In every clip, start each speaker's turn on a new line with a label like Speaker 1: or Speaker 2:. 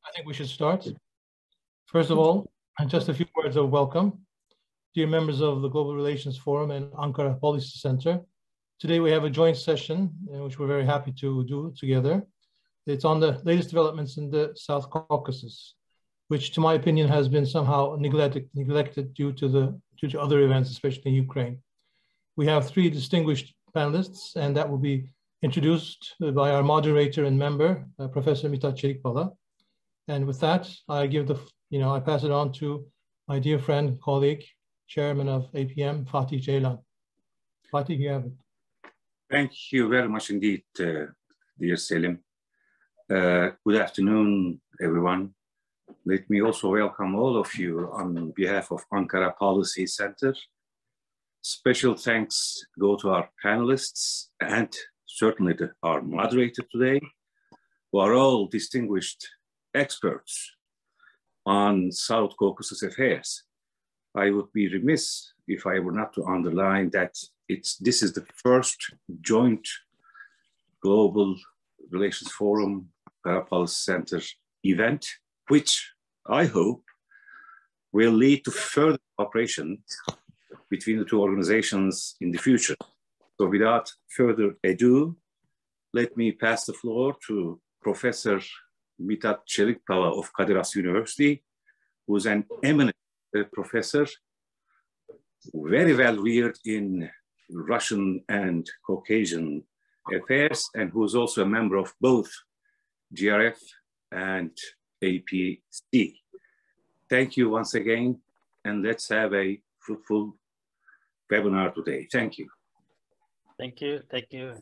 Speaker 1: I think we should start. First of all, just a few words of welcome. Dear members of the Global Relations Forum and Ankara Policy Center, today we have a joint session, which we're very happy to do together. It's on the latest developments in the South Caucasus, which to my opinion has been somehow neglected due to other events, especially in Ukraine. We have three distinguished panelists, and that will be introduced by our moderator and member, Professor Mithat Çelikbala. And with that, I pass it on to my dear friend, colleague, chairman of APM, Fatih Ceylan. Fatih, you have it.
Speaker 2: Thank you very much indeed, dear Selim. Good afternoon, everyone. Let me also welcome all of you on behalf of Ankara Policy Center. Special thanks go to our panelists and certainly to our moderator today, who are all distinguished experts on South Caucasus affairs. I would be remiss if I were not to underline that this is the first joint Global Relations Forum Ankara Policy Center event, which I hope will lead to further cooperation between the two organizations in the future. So without further ado, let me pass the floor to Professor Mithat Çelikbala of Kadir Has University, who is an eminent professor, very well reared in Russian and Caucasian affairs, and who is also a member of both GRF and APC. Thank you once again, and let's have a fruitful webinar today. Thank you.
Speaker 3: Thank you,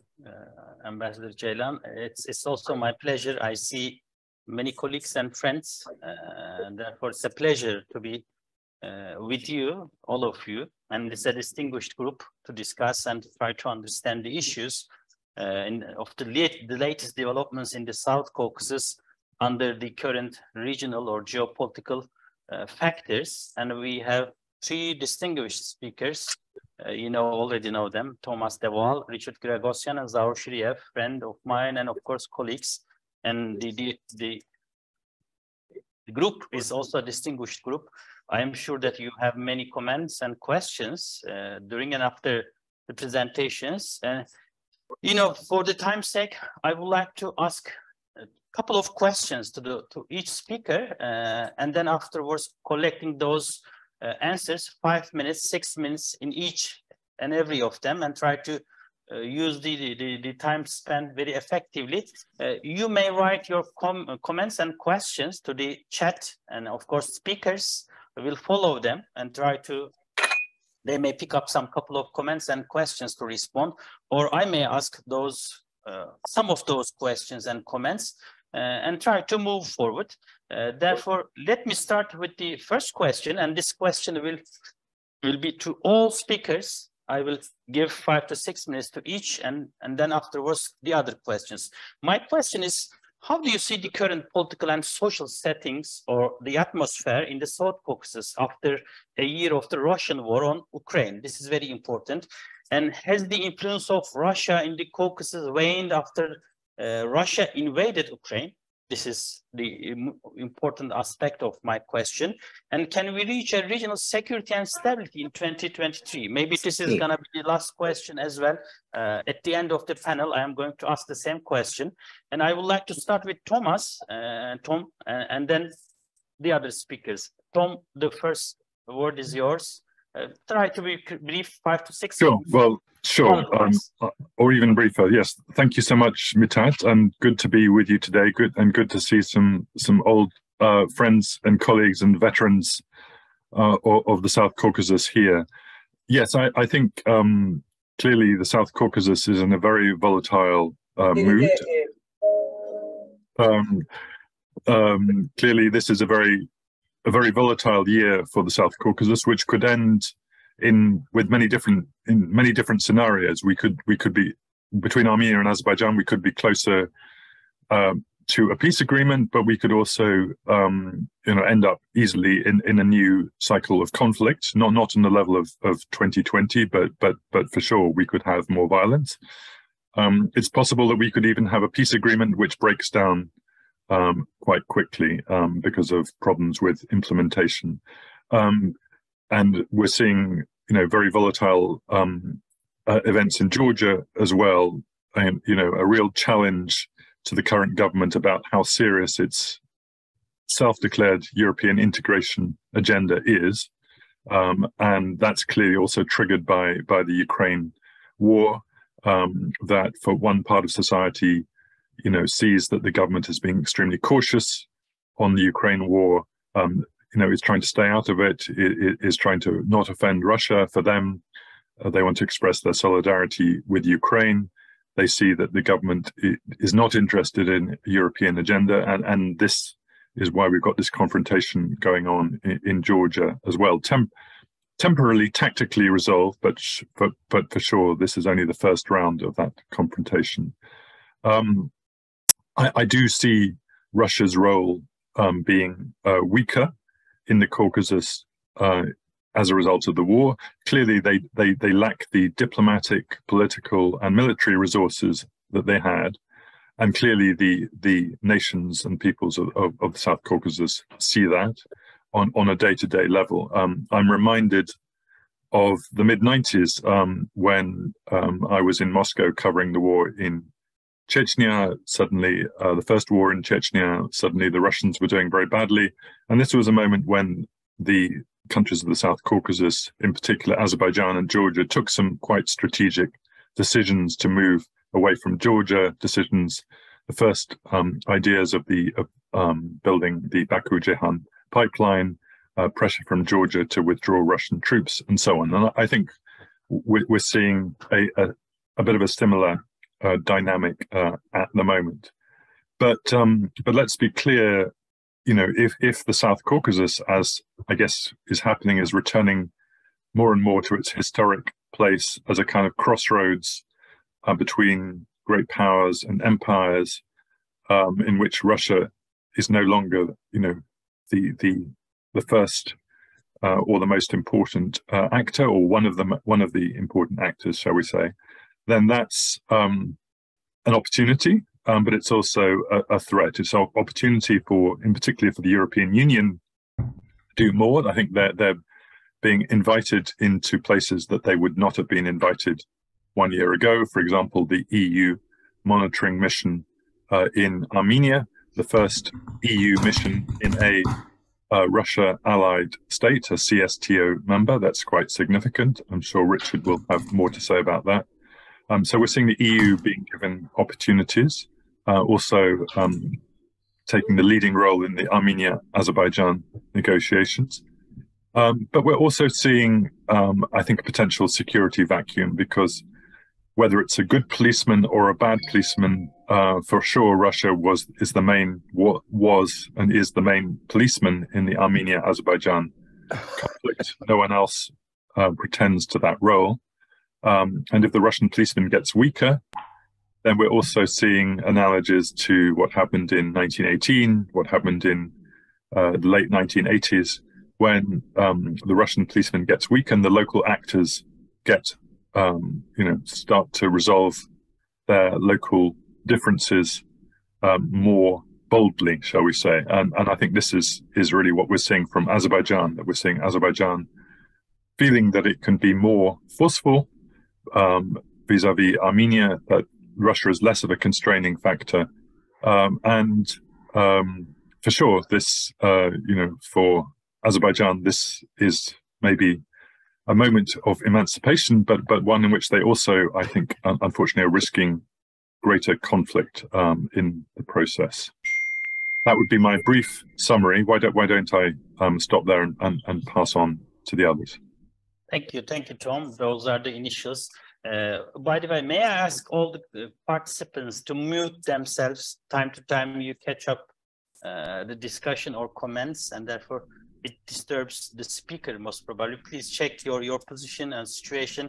Speaker 3: Ambassador Ceylan. It's also my pleasure. I see many colleagues and friends, and therefore it's a pleasure to be with you, all of you, and it's a distinguished group to discuss and try to understand the issues of the latest developments in the South Caucasus under the current regional or geopolitical factors. And we have three distinguished speakers. You already know them: Thomas de Waal, Richard Gregosyan, and Zaur Shiriev, friend of mine, and of course colleagues. And the group is also a distinguished group. I am sure that you have many comments and questions during and after the presentations. For the time's sake, I would like to ask a couple of questions to each speaker, and then afterwards collecting those answers, 5 minutes, 6 minutes in each and every of them, and try to use the time spent very effectively. You may write your comments and questions to the chat, and of course speakers will follow them and they may pick up some couple of comments and questions to respond, or I may ask some of those questions and comments and try to move forward. Therefore, let me start with the first question, and this question will be to all speakers. I will give 5 to 6 minutes to each, and then afterwards the other questions. My question is, how do you see the current political and social settings or the atmosphere in the South Caucasus after a year of the Russian war on Ukraine? This is very important. And has the influence of Russia in the Caucasus waned after Russia invaded Ukraine? This is the important aspect of my question. And can we reach a regional security and stability in 2023? Maybe this is going to be the last question as well. At the end of the panel, I am going to ask the same question. And I would like to start with Thomas, Tom, and then the other speakers. Tom, the first word is yours. Try to be brief, 5 to 6
Speaker 4: Sure.
Speaker 3: minutes.
Speaker 4: Well, sure. Or even briefer. Yes. Thank you so much, Mithat, and good to be with you today. Good to see some old friends and colleagues and veterans of the South Caucasus here. Yes, I think clearly the South Caucasus is in a very volatile mood. Clearly, this is a very volatile year for the South Caucasus, which could end in many different scenarios. We could be between Armenia and Azerbaijan. We could be closer to a peace agreement, but we could also end up easily in a new cycle of conflict. Not on the level of 2020, but for sure we could have more violence. It's possible that we could even have a peace agreement which breaks down quite quickly because of problems with implementation. And we're seeing, very volatile events in Georgia as well, and, a real challenge to the current government about how serious its self-declared European integration agenda is. And that's clearly also triggered by the Ukraine war, that for one part of society, sees that the government is being extremely cautious on the Ukraine war, is trying to stay out of it, is trying to not offend Russia. For them, they want to express their solidarity with Ukraine. They see that the government is not interested in a European agenda, and this is why we've got this confrontation going on in Georgia as well. Temporarily, tactically resolved, but for sure, this is only the first round of that confrontation. I do see Russia's role being weaker in the Caucasus as a result of the war. Clearly, they lack the diplomatic, political, and military resources that they had. And clearly, the nations and peoples of the South Caucasus see that on a day-to-day level. I'm reminded of the mid-90s when I was in Moscow covering the war in Chechnya. Suddenly, the first war in Chechnya, suddenly the Russians were doing very badly. And this was a moment when the countries of the South Caucasus, in particular Azerbaijan and Georgia, took some quite strategic decisions to move away from Georgia, decisions, the first ideas of building the Baku-Ceyhan pipeline, pressure from Georgia to withdraw Russian troops, and so on. And I think we're seeing a bit of a similar dynamic at the moment. But let's be clear, if the South Caucasus, as I guess is happening, is returning more and more to its historic place as a kind of crossroads between great powers and empires, in which Russia is no longer, the first or the most important actor, or one of the important actors, shall we say, then that's an opportunity, but it's also a threat. It's an opportunity in particular for the European Union to do more. I think they're being invited into places that they would not have been invited 1 year ago. For example, the EU monitoring mission in Armenia, the first EU mission in a Russia-allied state, a CSTO member. That's quite significant. I'm sure Richard will have more to say about that. So we're seeing the EU being given opportunities, also taking the leading role in the Armenia-Azerbaijan negotiations. But we're also seeing, I think, a potential security vacuum, because whether it's a good policeman or a bad policeman, for sure, Russia was the main policeman in the Armenia-Azerbaijan conflict. No one else pretends to that role. And if the Russian policeman gets weaker, then we're also seeing analogies to what happened in 1918, what happened in the late 1980s, when the Russian policeman gets weak and the local actors get, start to resolve their local differences more boldly, shall we say. And I think this is really what we're seeing from Azerbaijan, that we're seeing Azerbaijan feeling that it can be more forceful vis-a-vis Armenia, that Russia is less of a constraining factor. And for sure, this, for Azerbaijan, this is maybe a moment of emancipation, but one in which they also, I think, unfortunately, are risking greater conflict in the process. That would be my brief summary. Why don't I stop there and pass on to the others?
Speaker 3: Thank you, Tom. Those are the initials. By the way, may I ask all the participants to mute themselves time to time you catch up the discussion or comments, and therefore it disturbs the speaker most probably. Please check your position and situation.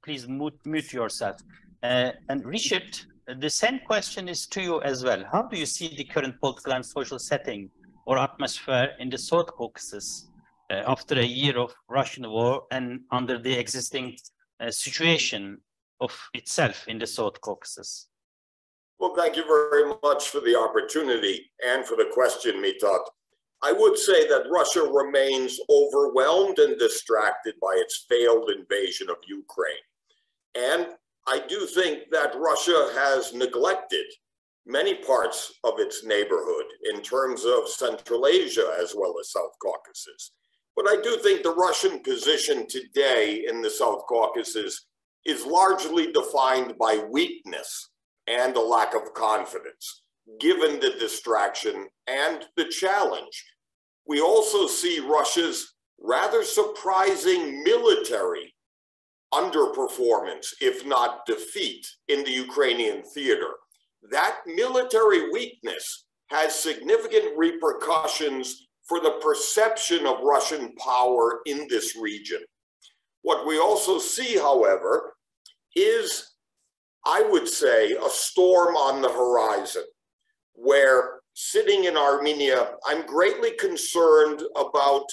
Speaker 3: Please mute yourself. And Richard, the same question is to you as well. How do you see the current political and social setting or atmosphere in the South Caucasus after a year of Russian war and under the existing situation of itself in the South Caucasus?
Speaker 5: Well, thank you very much for the opportunity and for the question, Mitat. I would say that Russia remains overwhelmed and distracted by its failed invasion of Ukraine. And I do think that Russia has neglected many parts of its neighborhood in terms of Central Asia as well as South Caucasus. But I do think the Russian position today in the South Caucasus is largely defined by weakness and a lack of confidence, given the distraction and the challenge. We also see Russia's rather surprising military underperformance, if not defeat, in the Ukrainian theater. That military weakness has significant repercussions for the perception of Russian power in this region. What we also see, however, is, I would say, a storm on the horizon, where sitting in Armenia, I'm greatly concerned about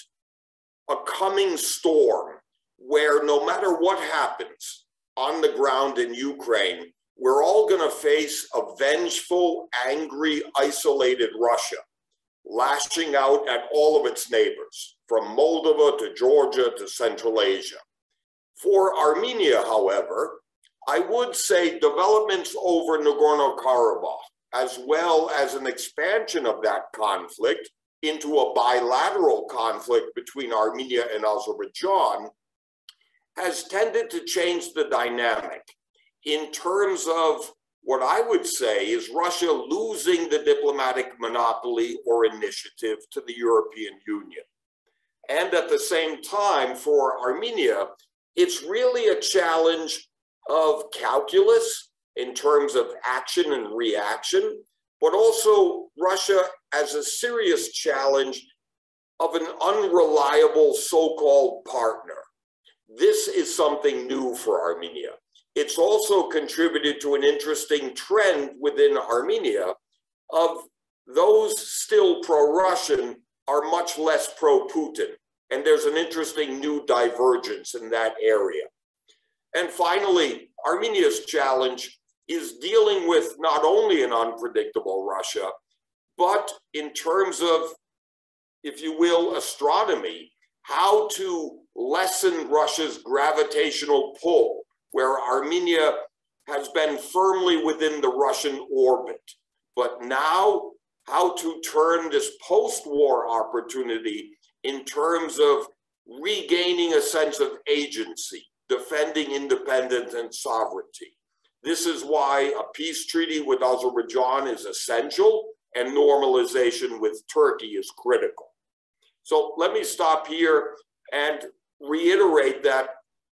Speaker 5: a coming storm where no matter what happens on the ground in Ukraine, we're all going to face a vengeful, angry, isolated Russia, lashing out at all of its neighbors, from Moldova to Georgia to Central Asia. For Armenia, however, I would say developments over Nagorno-Karabakh, as well as an expansion of that conflict into a bilateral conflict between Armenia and Azerbaijan, has tended to change the dynamic in terms of what I would say is Russia losing the diplomatic monopoly or initiative to the European Union. And at the same time, for Armenia, it's really a challenge of calculus in terms of action and reaction, but also Russia as a serious challenge of an unreliable so-called partner. This is something new for Armenia. It's also contributed to an interesting trend within Armenia of those still pro-Russian are much less pro-Putin. And there's an interesting new divergence in that area. And finally, Armenia's challenge is dealing with not only an unpredictable Russia, but in terms of, if you will, astronomy, how to lessen Russia's gravitational pull, where Armenia has been firmly within the Russian orbit. But now, how to turn this post-war opportunity in terms of regaining a sense of agency, defending independence and sovereignty. This is why a peace treaty with Azerbaijan is essential and normalization with Turkey is critical. So let me stop here and reiterate that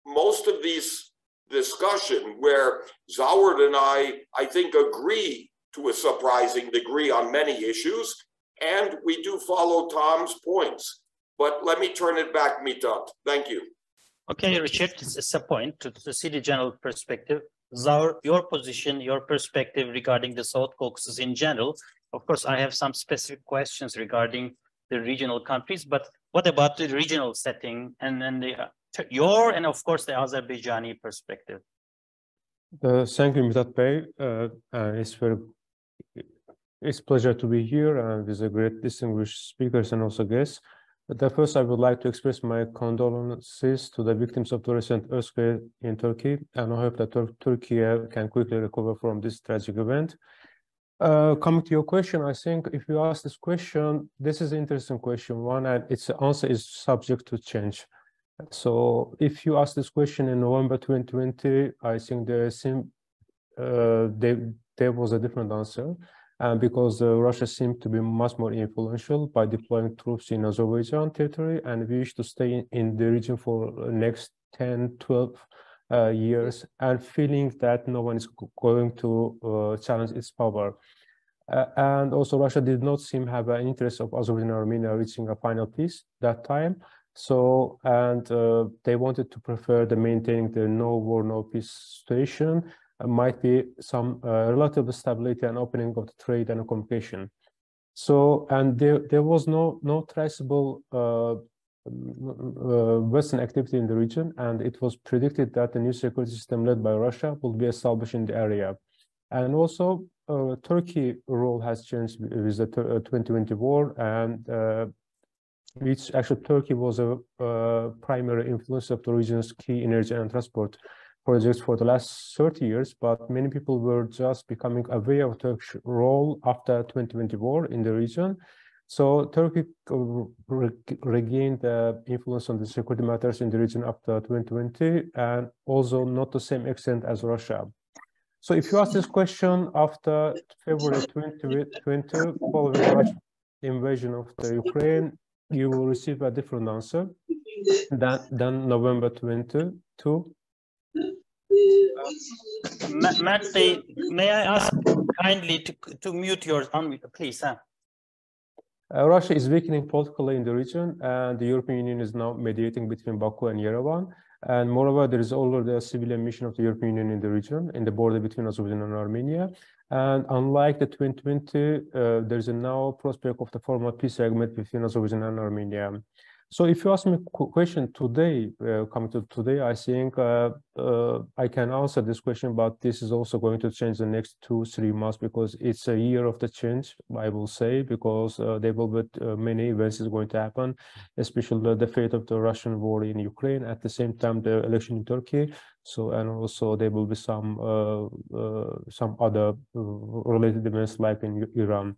Speaker 5: most of these discussion where Zaward and I think, agree to a surprising degree on many issues, and we do follow Tom's points. But let me turn it back, Mitat. Thank you.
Speaker 3: Okay, Richard, it's a point to see the general perspective. Zawar, your position, your perspective regarding the South Caucasus in general. Of course, I have some specific questions regarding the regional countries, but what about the regional setting and your and of course the Azerbaijani perspective?
Speaker 6: Thank you, Mithat Bey. It's a pleasure to be here and with a great distinguished speakers and also guests. But first, I would like to express my condolences to the victims of the recent earthquake in Turkey, and I hope that Turkey can quickly recover from this tragic event. Coming to your question, I think if you ask this question, this is an interesting question, one, and its answer is subject to change. So if you ask this question in November 2020, I think there was a different answer, because Russia seemed to be much more influential by deploying troops in Azerbaijan territory, and we wish to stay in the region for the next 10, 12 years, and feeling that no one is going to challenge its power. And also Russia did not seem to have an interest of Azerbaijan and Armenia reaching a final peace that time. So, and they wanted to prefer the maintaining the no war, no peace situation, might be some relative stability and opening of the trade and communication. So, and there was no traceable Western activity in the region, and it was predicted that the new security system led by Russia will be established in the area. And also, Turkey role has changed with the 2020 war, and which actually Turkey was a primary influence of the region's key energy and transport projects for the last 30 years, but many people were just becoming aware of Turkish role after 2020 war in the region. So Turkey regained influence on the security matters in the region after 2020, and also not the same extent as Russia. So if you ask this question after February 2020, following Russian invasion of the Ukraine, you will receive a different answer than November 22.
Speaker 3: Matt, may I ask kindly to mute yours, please, huh?
Speaker 6: Russia is weakening politically in the region, and the European Union is now mediating between Baku and Yerevan. And moreover, there is already a civilian mission of the European Union in the region, in the border between Azerbaijan and Armenia. And unlike the 2020, there is a now prospect of the formal peace agreement between Azerbaijan and Armenia. So if you ask me a question today, coming to today, I think I can answer this question, but this is also going to change the next 2-3 months, because it's a year of the change, I will say, because there will be many events is going to happen, especially the fate of the Russian war in Ukraine, at the same time the election in Turkey. So, and also there will be some other related events like in Iran.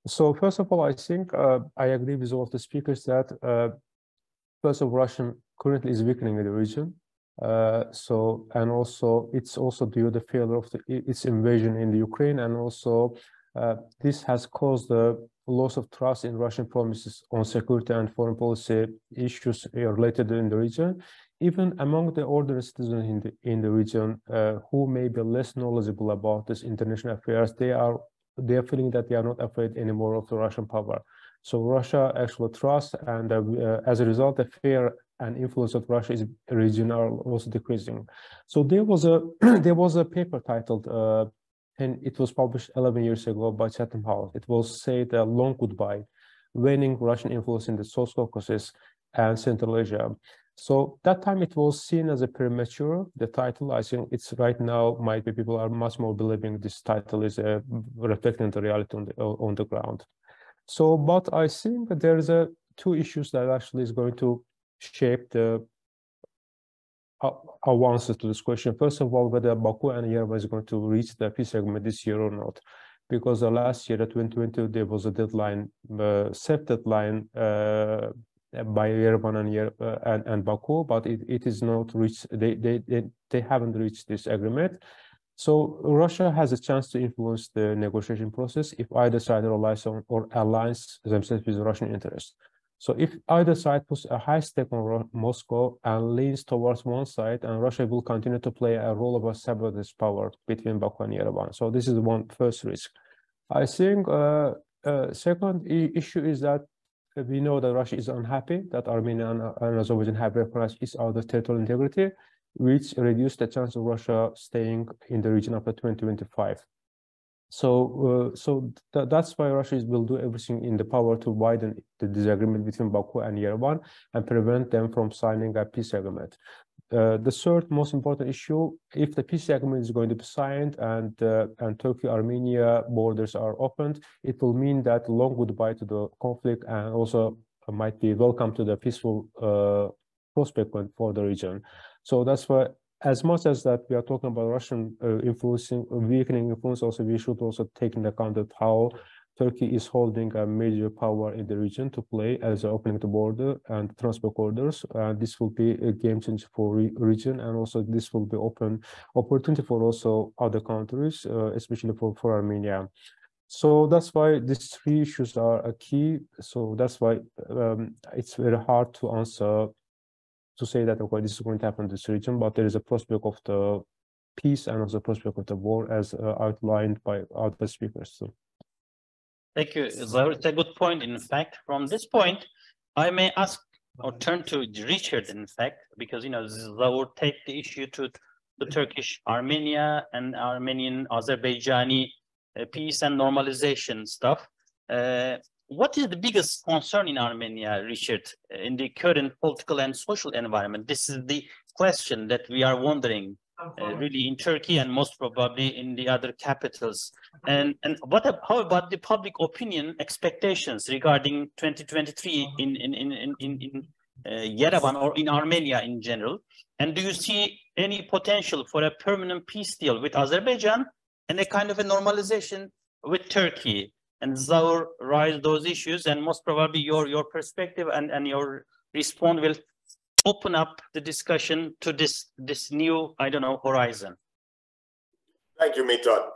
Speaker 6: So first of all, I think I agree with all of the speakers that first of all, Russia currently is weakening in the region. And also it's also due to the failure of its invasion in the Ukraine, and also this has caused the loss of trust in Russian promises on security and foreign policy issues related in the region. Even among the ordinary citizens in the region who may be less knowledgeable about this international affairs, they are feeling that they are not afraid anymore of the Russian power. So Russia actually trusts, and as a result, the fear and influence of Russia is region are also decreasing. So there was a paper titled, and it was published 11 years ago by Chatham House. It was said a long goodbye, waning Russian influence in the South Caucasus and Central Asia. So that time it was seen as a premature, the title. I think it's right now, might be people are much more believing this title is reflecting the reality on the ground. So, but I think that there's two issues that actually is going to shape the our answer to this question. First of all, whether Baku and Yerevan is going to reach the peace agreement this year or not. Because last year, 2020, there was a deadline, set deadline by Yerevan and Baku, but it is not reached. They haven't reached this agreement. So Russia has a chance to influence the negotiation process if either side relies on or aligns themselves with Russian interests. So if either side puts a high stake on Moscow and leans towards one side, and Russia will continue to play a role of a separatist power between Baku and Yerevan. So this is one first risk. I think second issue is that we know that Russia is unhappy that Armenia and Azerbaijan have recognized each other's territorial integrity, which reduced the chance of Russia staying in the region after 2025. So that's why Russia will do everything in the power to widen the disagreement between Baku and Yerevan and prevent them from signing a peace agreement. The third most important issue, if the peace agreement is going to be signed and Turkey-Armenia borders are opened, it will mean that long goodbye to the conflict, and also might be welcome to the peaceful prospect for the region. So that's why, as much as that we are talking about Russian weakening influence, also we should also take into account that how Turkey is holding a major power in the region to play as opening the border and transport corridors. This will be a game changer for region, and also this will be open opportunity for also other countries, especially for Armenia. So that's why these three issues are a key. So that's why it's very hard to answer, to say that, okay, this is going to happen in this region, but there is a prospect of the peace and also prospect of the war as outlined by other speakers. So.
Speaker 3: Thank you. It's a good point. In fact, from this point, I may ask or turn to Richard, in fact, because, Zaur take the issue to the Turkish Armenia and Armenian Azerbaijani peace and normalization stuff. What is the biggest concern in Armenia, Richard, in the current political and social environment? This is the question that we are wondering really in Turkey and most probably in the other capitals. And how about the public opinion expectations regarding 2023 in Yerevan or in Armenia in general? And do you see any potential for a permanent peace deal with Azerbaijan and a kind of a normalization with Turkey? And Zaur raised those issues, and most probably your perspective and your response will open up the discussion to this new, I don't know, horizon.
Speaker 5: Thank you, Mithat.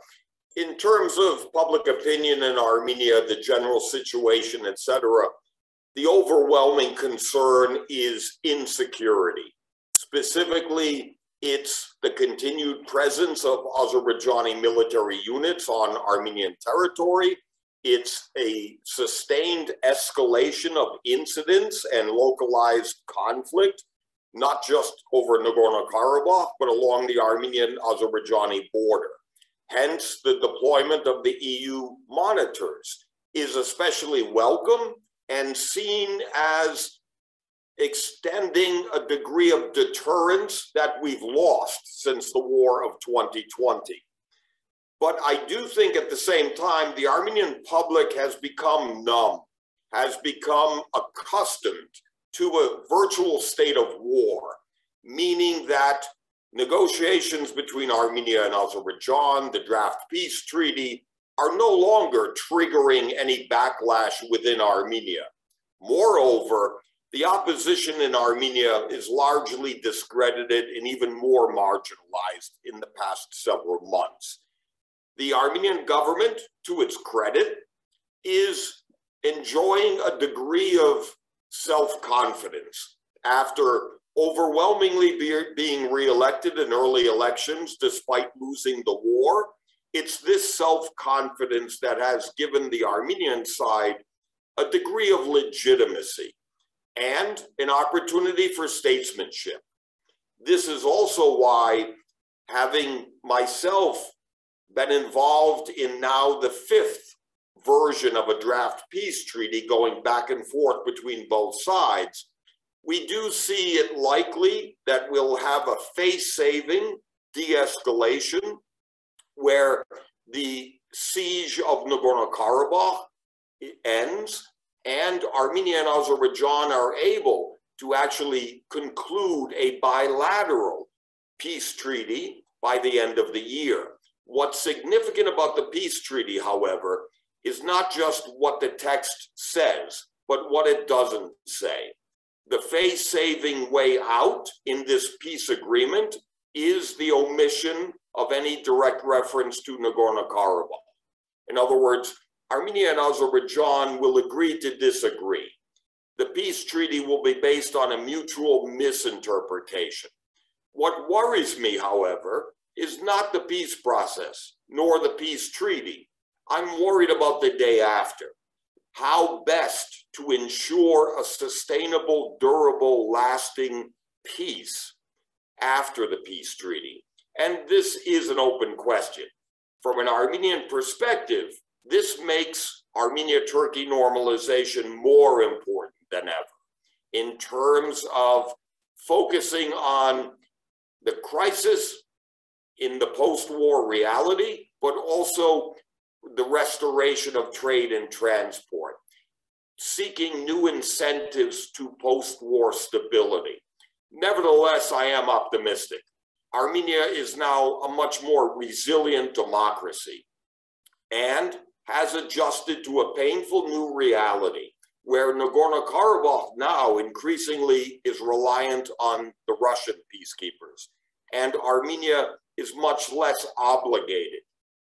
Speaker 5: In terms of public opinion in Armenia, the general situation, etc., the overwhelming concern is insecurity. Specifically, it's the continued presence of Azerbaijani military units on Armenian territory. It's a sustained escalation of incidents and localized conflict, not just over Nagorno-Karabakh, but along the Armenian-Azerbaijani border. Hence, the deployment of the EU monitors is especially welcome and seen as extending a degree of deterrence that we've lost since the war of 2020. But I do think at the same time, the Armenian public has become numb, has become accustomed to a virtual state of war, meaning that negotiations between Armenia and Azerbaijan, the draft peace treaty, are no longer triggering any backlash within Armenia. Moreover, the opposition in Armenia is largely discredited and even more marginalized in the past several months. The Armenian government, to its credit, is enjoying a degree of self-confidence after overwhelmingly being re-elected in early elections despite losing the war. It's this self-confidence that has given the Armenian side a degree of legitimacy and an opportunity for statesmanship. This is also why, having myself been involved in now the 5th version of a draft peace treaty going back and forth between both sides, we do see it likely that we'll have a face-saving de-escalation where the siege of Nagorno-Karabakh ends and Armenia and Azerbaijan are able to actually conclude a bilateral peace treaty by the end of the year. What's significant about the peace treaty, however, is not just what the text says, but what it doesn't say. The face-saving way out in this peace agreement is the omission of any direct reference to Nagorno-Karabakh. In other words, Armenia and Azerbaijan will agree to disagree. The peace treaty will be based on a mutual misinterpretation. What worries me, however, is not the peace process, nor the peace treaty. I'm worried about the day after. How best to ensure a sustainable, durable, lasting peace after the peace treaty. And this is an open question. From an Armenian perspective, this makes Armenia-Turkey normalization more important than ever in terms of focusing on the crisis in the post-war reality, but also the restoration of trade and transport, seeking new incentives to post-war stability. Nevertheless, I am optimistic. Armenia is now a much more resilient democracy and has adjusted to a painful new reality where Nagorno-Karabakh now increasingly is reliant on the Russian peacekeepers, and Armenia is much less obligated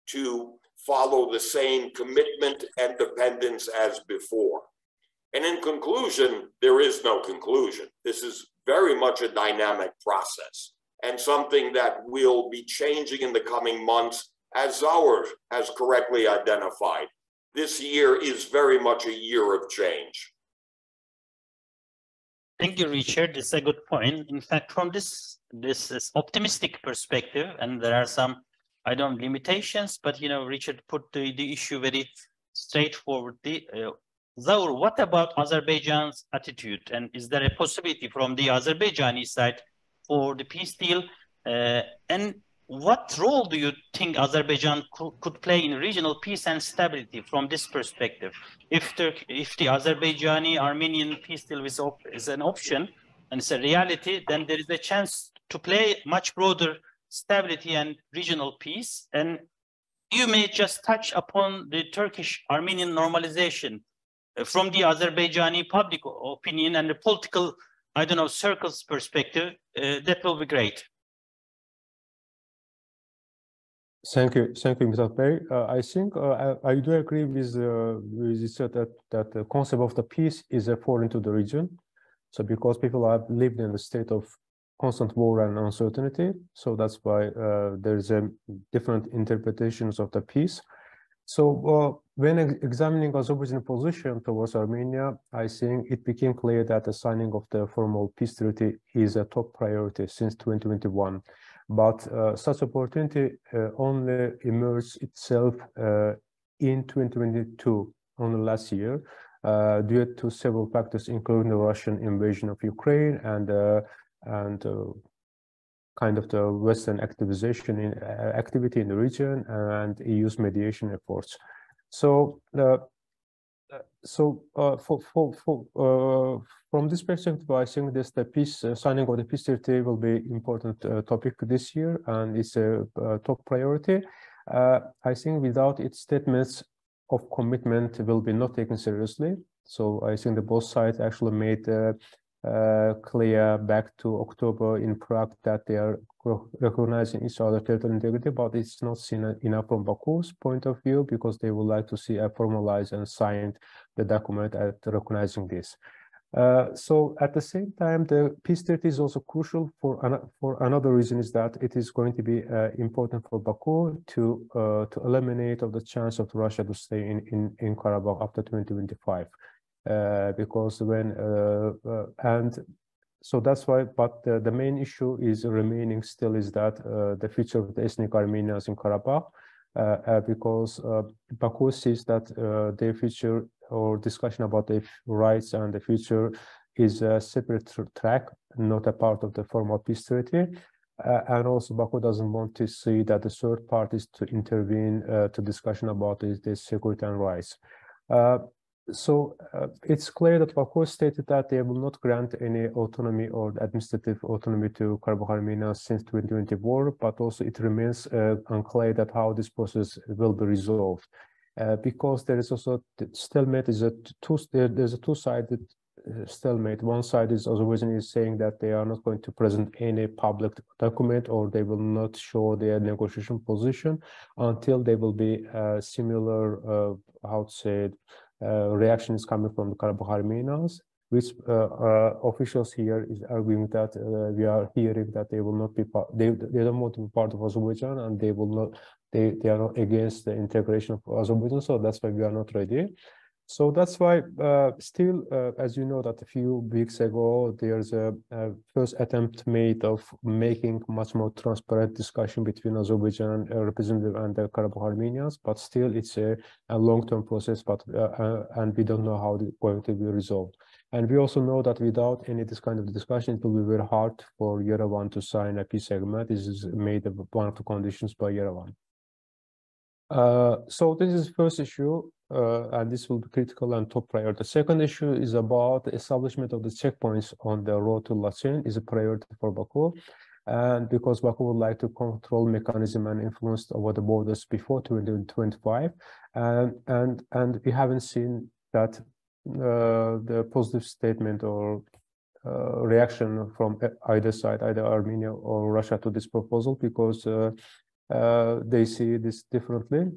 Speaker 5: to follow the same commitment and dependence as before. And in conclusion, there is no conclusion. This is very much a dynamic process and something that will be changing in the coming months, as Zaur has correctly identified. This year is very much a year of change.
Speaker 3: Thank you, Richard. This is a good point. In fact, from this optimistic perspective, and there are some, limitations, but Richard put the issue very straightforwardly. Zaur, what about Azerbaijan's attitude? And is there a possibility from the Azerbaijani side for the peace deal? And what role do you think Azerbaijan could play in regional peace and stability from this perspective? If the Azerbaijani-Armenian peace deal is an option and it's a reality, then there is a chance to play much broader stability and regional peace. And you may just touch upon the Turkish-Armenian normalization from the Azerbaijani public opinion and the political, I don't know, circles perspective. That will be great.
Speaker 6: Thank you, Mr. Bey. I think I do agree with you said that the concept of the peace is foreign to the region. So because people have lived in a state of constant war and uncertainty, so that's why there's different interpretations of the peace. So when examining Azerbaijan's position towards Armenia, I think it became clear that the signing of the formal peace treaty is a top priority since 2021. But such opportunity only emerged itself in 2022, only last year, due to several factors, including the Russian invasion of Ukraine and kind of the Western activity in the region and EU's mediation efforts. So, from this perspective, I think the signing of the peace treaty will be important topic this year, and it's a top priority. I think without its statements of commitment will be not taken seriously. So I think that both sides actually made clear back to October in Prague that they are recognizing each other's territorial integrity, but it's not seen enough from Baku's point of view because they would like to see a formalized and signed the document at recognizing this. So at the same time, the peace treaty is also crucial for another reason, is that it is going to be important for Baku to eliminate of the chance of Russia to stay in Karabakh after 2025. Because when and so that's why, but the main issue is remaining still is that the future of the ethnic Armenians in Karabakh, because Baku sees that their future or discussion about their rights and the future is a separate track, not a part of the formal peace treaty. And also Baku doesn't want to see that the third parties to intervene to discussion about the security and rights. So it's clear that Baku stated that they will not grant any autonomy or administrative autonomy to Karabakh Armenians since 2024, but also it remains unclear that how this process will be resolved. Because there is also stalemate there's a two-sided stalemate. One side is Azerbaijan is saying that they are not going to present any public document or they will not show their negotiation position until they will be similar, how to say it, reaction is coming from the Karabakh Armenians, which officials here is arguing that we are hearing that they will not be part, they don't want to be part of Azerbaijan, and they will not, they are not against the integration of Azerbaijan, so that's why we are not ready. So that's why still, as you know, that a few weeks ago, there's a first attempt made of making much more transparent discussion between Azerbaijan representative and the Karabakh Armenians, but still it's a long-term process, but and we don't know how it's going to be resolved. And we also know that without any this kind of discussion, it will be very hard for Yerevan to sign a peace agreement. This is made one of the conditions by Yerevan. So this is the first issue, and this will be critical and top priority. The second issue is about the establishment of the checkpoints on the road to Lachin is a priority for Baku. And because Baku would like to control mechanism and influence over the borders before 2025. And we haven't seen that the positive statement or reaction from either side, either Armenia or Russia, to this proposal, because they see this differently,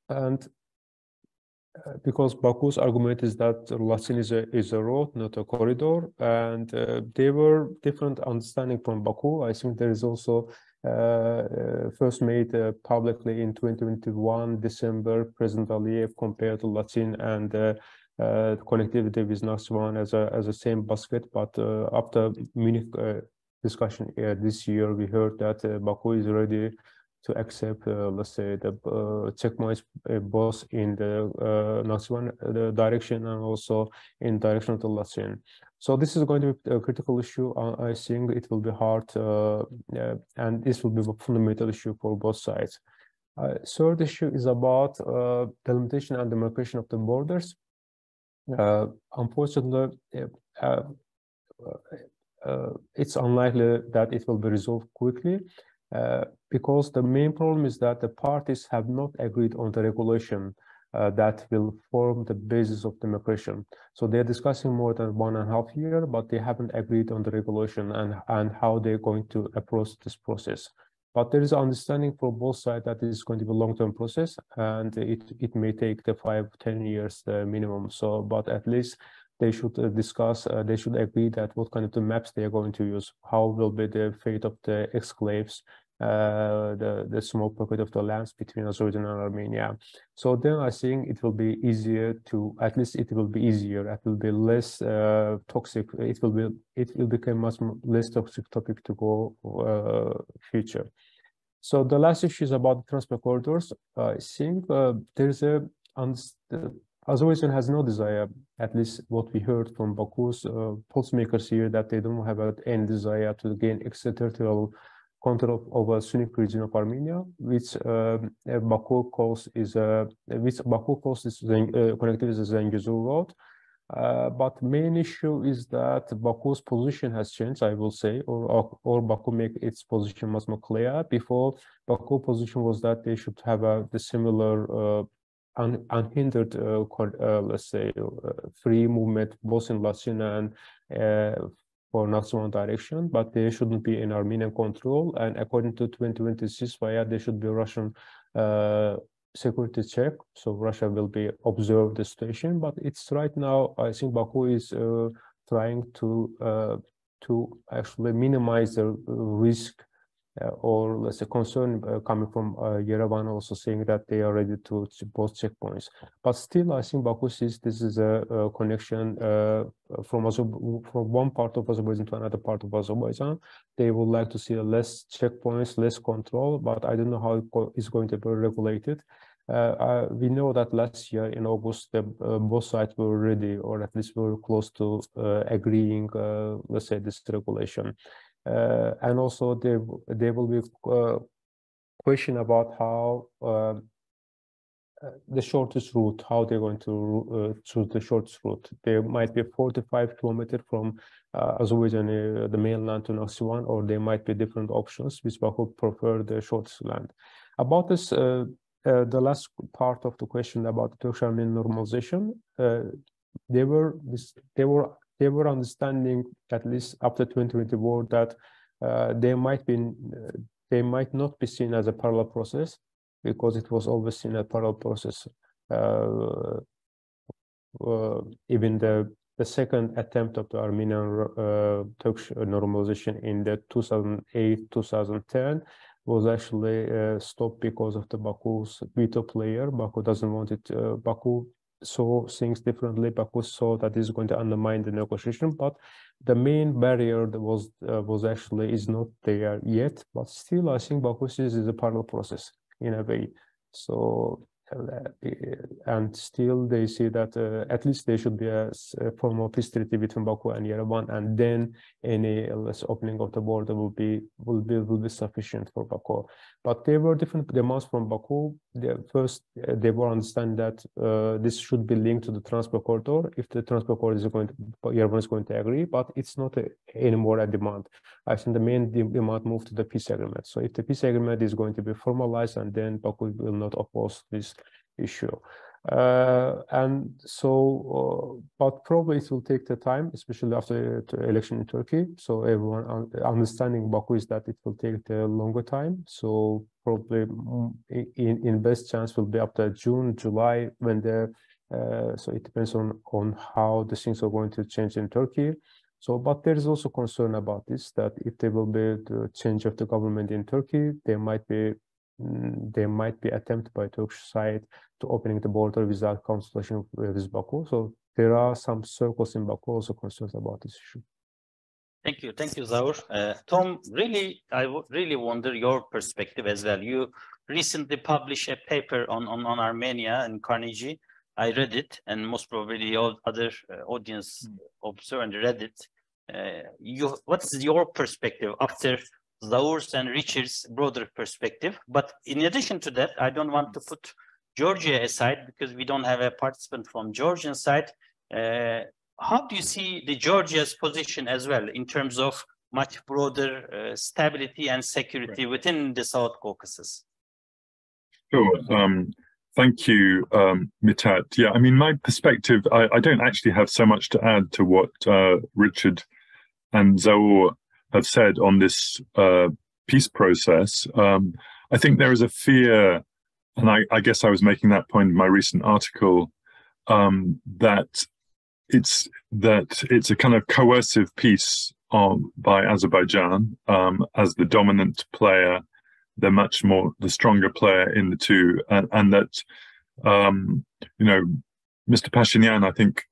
Speaker 6: and because Baku's argument is that Lachin is a road, not a corridor, and there were different understanding from Baku. I think there is also first made publicly in 2021 December, President Aliyev compared to Lachin and connectivity with Nakhchivan as a same basket, but after Munich discussion this year, we heard that Baku is ready to accept, let's say, the checkpoints both in the Nakhchivan direction and also in direction of the Lachin. So this is going to be a critical issue. I think it will be hard, and this will be a fundamental issue for both sides. Third issue is about delimitation and demarcation of the borders. Unfortunately, it's unlikely that it will be resolved quickly because the main problem is that the parties have not agreed on the regulation that will form the basis of demarcation. So they're discussing more than 1.5 years, but they haven't agreed on the regulation and how they're going to approach this process. But there is understanding for both sides that it is going to be a long-term process, and it may take the 5-10 years minimum. So, but at least they should discuss, they should agree that what kind of the maps they are going to use, how will be the fate of the exclaves, the small pocket of the lands between Azerbaijan and Armenia. So then I think it will be easier to, at least it will be easier, it will be less toxic, it will become much less toxic topic to go future. So the last issue is about the transport corridors. I think there's a, Azerbaijan has no desire, at least what we heard from Baku's policymakers here, that they don't have any desire to gain extraterritorial control over Sunni region of Armenia, which Baku calls is connected with the Zengezur road. But main issue is that Baku's position has changed, I will say, or Baku make its position much more clear. Before, Baku's position was that they should have the similar unhindered, let's say, free movement both in Latina and for Naxchivan direction, but they shouldn't be in Armenian control. And according to 2020 ceasefire, they should be Russian security check. So Russia will be observe the situation. But it's right now, I think Baku is trying to actually minimize the risk or let's say concern coming from Yerevan, also saying that they are ready to both checkpoints. But still, I think Baku sees this is a connection from one part of Azerbaijan to another part of Azerbaijan. They would like to see less checkpoints, less control, but I don't know how it's going to be regulated. We know that last year in August, both sides were ready, or at least were close to agreeing, let's say, this regulation. And also there will be question about how the shortest route, how they're going to choose the shortest route. There might be 45 kilometers from Azerbaijan, the mainland to Naxchivan, or there might be different options, which Baku prefer the shortest land. About this, the last part of the question about the Turkish-Armenian normalization, they were understanding, at least after 2020 war, that they might not be seen as a parallel process, because it was always seen as a parallel process. Even the second attempt of the Armenian-Turkish normalization in the 2008-2010 was actually stopped because of the Baku's veto player. Baku doesn't want it. Baku saw things differently. Baku saw that this is going to undermine the negotiation, but the main barrier that was actually is not there yet. But still, I think Baku sees is a parallel process in a way. So, and still they see that at least there should be a form of peace treaty between Baku and Yerevan, and then any less opening of the border will be sufficient for Baku. But there were different demands from Baku. First, they were understand that this should be linked to the transport corridor. If the transport corridor is going to, Yerevan is going to agree, but it's not anymore a demand. I think the main demand moved to the peace agreement. So if the peace agreement is going to be formalized, and then Baku will not oppose this issue. And so, but probably it will take the time, especially after the election in Turkey. So everyone understanding Baku is that it will take the longer time. So probably in best chance will be after June, July, when so it depends on how the things are going to change in Turkey. So, but there is also concern about this, that if there will be the change of the government in Turkey, there might be attempt by Turkish side to opening the border without consultation with Baku. So there are some circles in Baku also concerned about this issue.
Speaker 3: Thank you, Zaur. Tom, really, I really wonder your perspective as well. You recently published a paper on Armenia in Carnegie, I read it, and most probably all other audience observed and read it. What's your perspective after Zaur's and Richard's broader perspective? But in addition to that, I don't want to put Georgia aside because we don't have a participant from Georgian side. How do you see the Georgia's position as well in terms of much broader stability and security within the South Caucasus?
Speaker 4: Sure. Thank you, Mithat. Yeah, I mean, my perspective, I don't actually have so much to add to what Richard and Zaur have said on this peace process. I think there is a fear, and I guess I was making that point in my recent article, that it's a kind of coercive peace by Azerbaijan as the dominant player. They're much more the stronger player in the two, and that you know, Mr. Pashinyan, I think,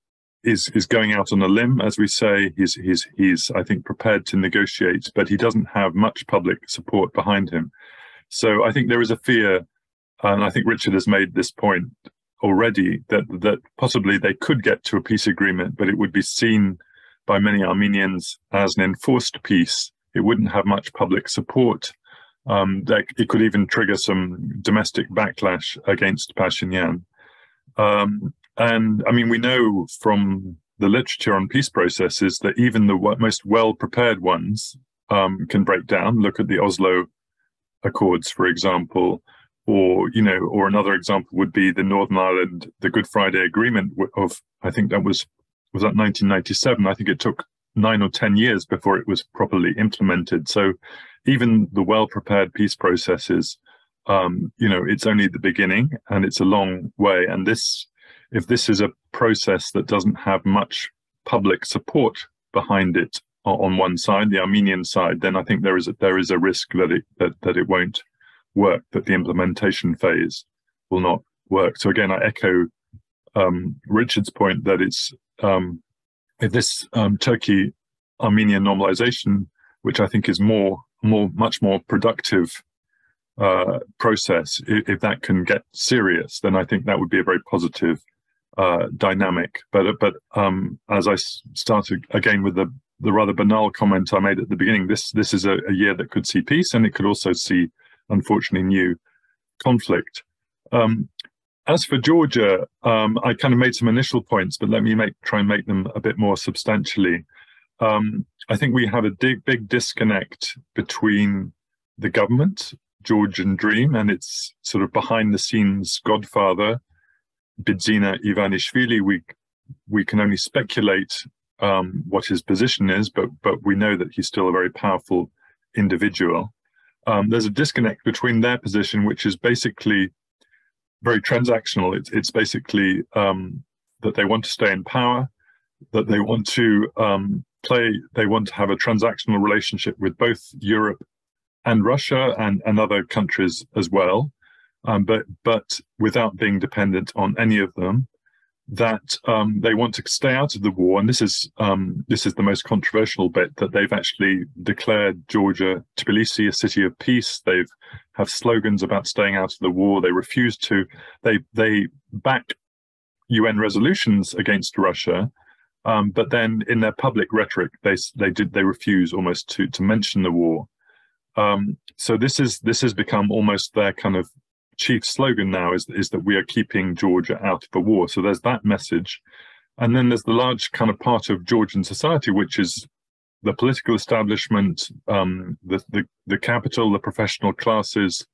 Speaker 4: is going out on a limb, as we say. He's I think prepared to negotiate, but he doesn't have much public support behind him. So I think there is a fear, and I think Richard has made this point already, that possibly they could get to a peace agreement, but it would be seen by many Armenians as an enforced peace. It wouldn't have much public support. That it could even trigger some domestic backlash against Pashinyan. And I mean, we know from the literature on peace processes that even the most well-prepared ones can break down. Look at the Oslo Accords, for example, or another example would be the Northern Ireland, the Good Friday Agreement of, I think that was that 1997. I think it took 9 or 10 years before it was properly implemented. So even the well-prepared peace processes, it's only the beginning, and it's a long way. And if this is a process that doesn't have much public support behind it on one side, the Armenian side, then I think there is a risk that it won't work, that the implementation phase will not work. So again, I echo Richard's point that it's if this Turkey-Armenian normalization, which I think is much more productive process, if that can get serious, then I think that would be a very positive dynamic. But as I started again with the rather banal comment I made at the beginning, this is a year that could see peace, and it could also see, unfortunately, new conflict. As for Georgia, I kind of made some initial points, but let me try and make them a bit more substantially. I think we have a big disconnect between the government, Georgian Dream, and its sort of behind-the-scenes godfather, Bidzina Ivanishvili. We can only speculate what his position is, but we know that he's still a very powerful individual. There's a disconnect between their position, which is basically very transactional. It's basically that they want to stay in power, that they want to they want to have a transactional relationship with both Europe and Russia and other countries as well, but without being dependent on any of them. That they want to stay out of the war, and this is the most controversial bit, that they've actually declared Georgia, Tbilisi, a city of peace. They have slogans about staying out of the war. They refuse to. They back UN resolutions against Russia, but then in their public rhetoric, they refuse almost to mention the war. So this has become almost their kind of chief slogan now, is that we are keeping Georgia out of the war. So there's that message. And then there's the large kind of part of Georgian society, which is the political establishment, the capital, the professional classes,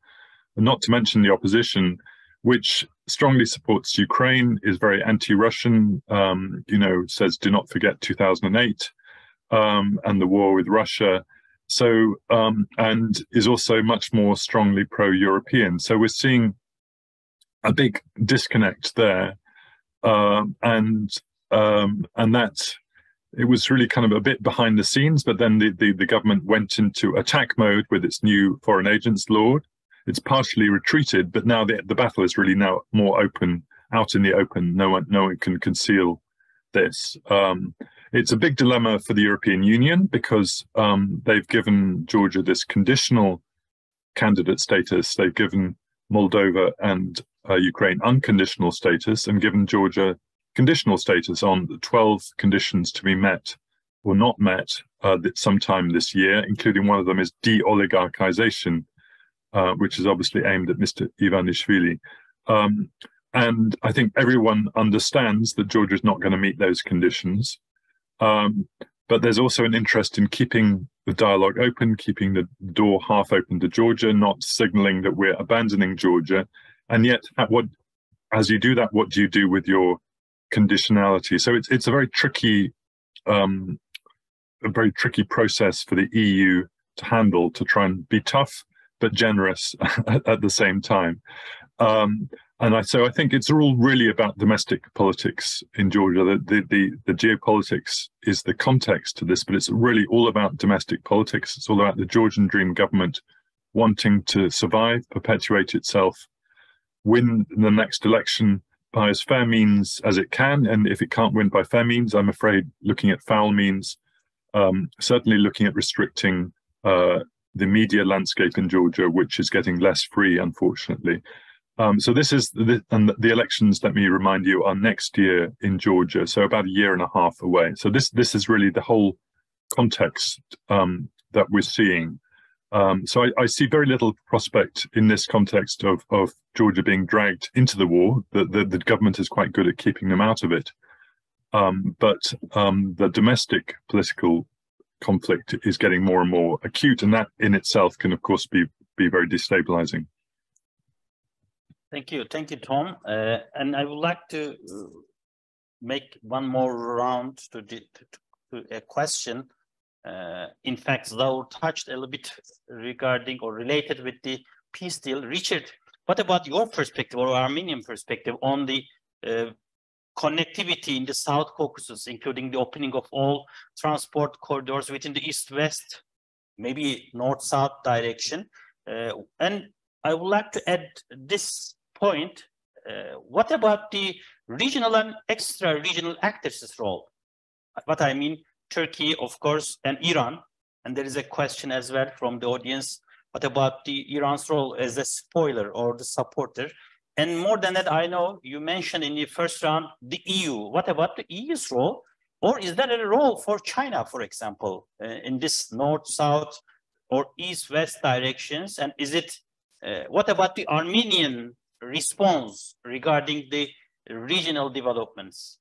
Speaker 4: not to mention the opposition, which strongly supports Ukraine, is very anti-Russian, says do not forget 2008 and the war with Russia. So, and is also much more strongly pro-European. So we're seeing a big disconnect there, and that it was really kind of a bit behind the scenes. But then the government went into attack mode with its new foreign agents law. It's partially retreated, but now the battle is really now more open, out in the open. No one can conceal this. It's a big dilemma for the European Union because they've given Georgia this conditional candidate status. They've given Moldova and Ukraine unconditional status and given Georgia conditional status on the 12 conditions to be met or not met sometime this year, including one of them is de-oligarchization, which is obviously aimed at Mr. Ivanishvili. And I think everyone understands that Georgia is not going to meet those conditions. But there's also an interest in keeping the dialogue open, keeping the door half open to Georgia, not signaling that we're abandoning Georgia. And yet, as you do that, what do you do with your conditionality? So it's a very tricky process for the EU to handle, to try and be tough but generous at the same time. So I think it's all really about domestic politics in Georgia. The geopolitics is the context to this, but it's really all about domestic politics. It's all about the Georgian Dream government wanting to survive, perpetuate itself, win the next election by as fair means as it can. And if it can't win by fair means, I'm afraid looking at foul means, certainly looking at restricting the media landscape in Georgia, which is getting less free, unfortunately. So this is, and the elections, let me remind you, are next year in Georgia, so about a year and a half away. So this is really the whole context that we're seeing. So I see very little prospect in this context of Georgia being dragged into the war. The government is quite good at keeping them out of it. But the domestic political conflict is getting more and more acute, and that in itself can, of course, be very destabilizing.
Speaker 3: Thank you, Tom. And I would like to make one more round to a question. In fact, Zaur touched a little bit regarding or related with the peace deal. Richard, what about your perspective or Armenian perspective on the connectivity in the South Caucasus, including the opening of all transport corridors within the east-west, maybe north-south direction? And I would like to add this point. What about the regional and extra-regional actors' role? What I mean, Turkey, of course, and Iran. And there is a question as well from the audience. What about Iran's role as a spoiler or the supporter? And more than that, I know you mentioned in the first round the EU. What about the EU's role? Or is there a role for China, for example, in this north-south or east-west directions? And is it, what about the Armenian response regarding the regional developments?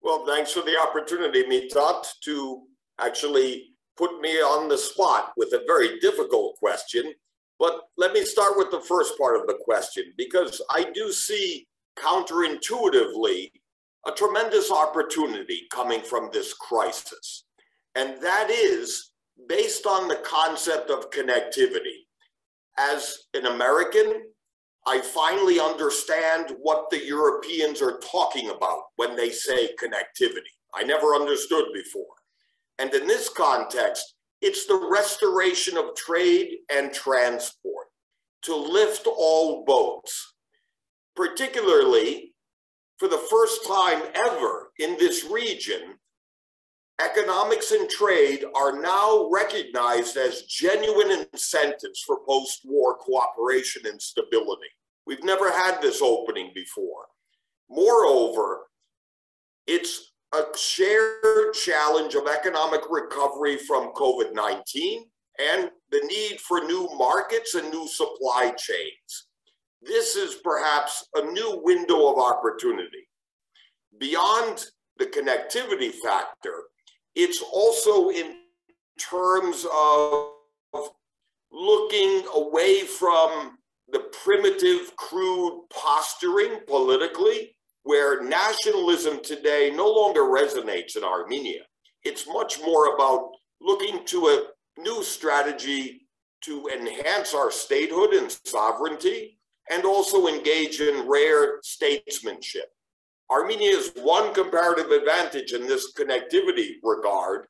Speaker 5: Well, thanks for the opportunity, Mithat, to actually put me on the spot with a very difficult question. But let me start with the first part of the question, because I do see counterintuitively a tremendous opportunity coming from this crisis. And that is based on the concept of connectivity. As an American, I finally understand what the Europeans are talking about when they say connectivity. I never understood before. And in this context, it's the restoration of trade and transport to lift all boats, particularly for the first time ever in this region. Economics and trade are now recognized as genuine incentives for post-war cooperation and stability. We've never had this opening before. Moreover, it's a shared challenge of economic recovery from COVID-19 and the need for new markets and new supply chains. This is perhaps a new window of opportunity. Beyond the connectivity factor, it's also in terms of looking away from the primitive, crude posturing politically, where nationalism today no longer resonates in Armenia. It's much more about looking to a new strategy to enhance our statehood and sovereignty, and also engage in rare statesmanship. Armenia's one comparative advantage in this connectivity regard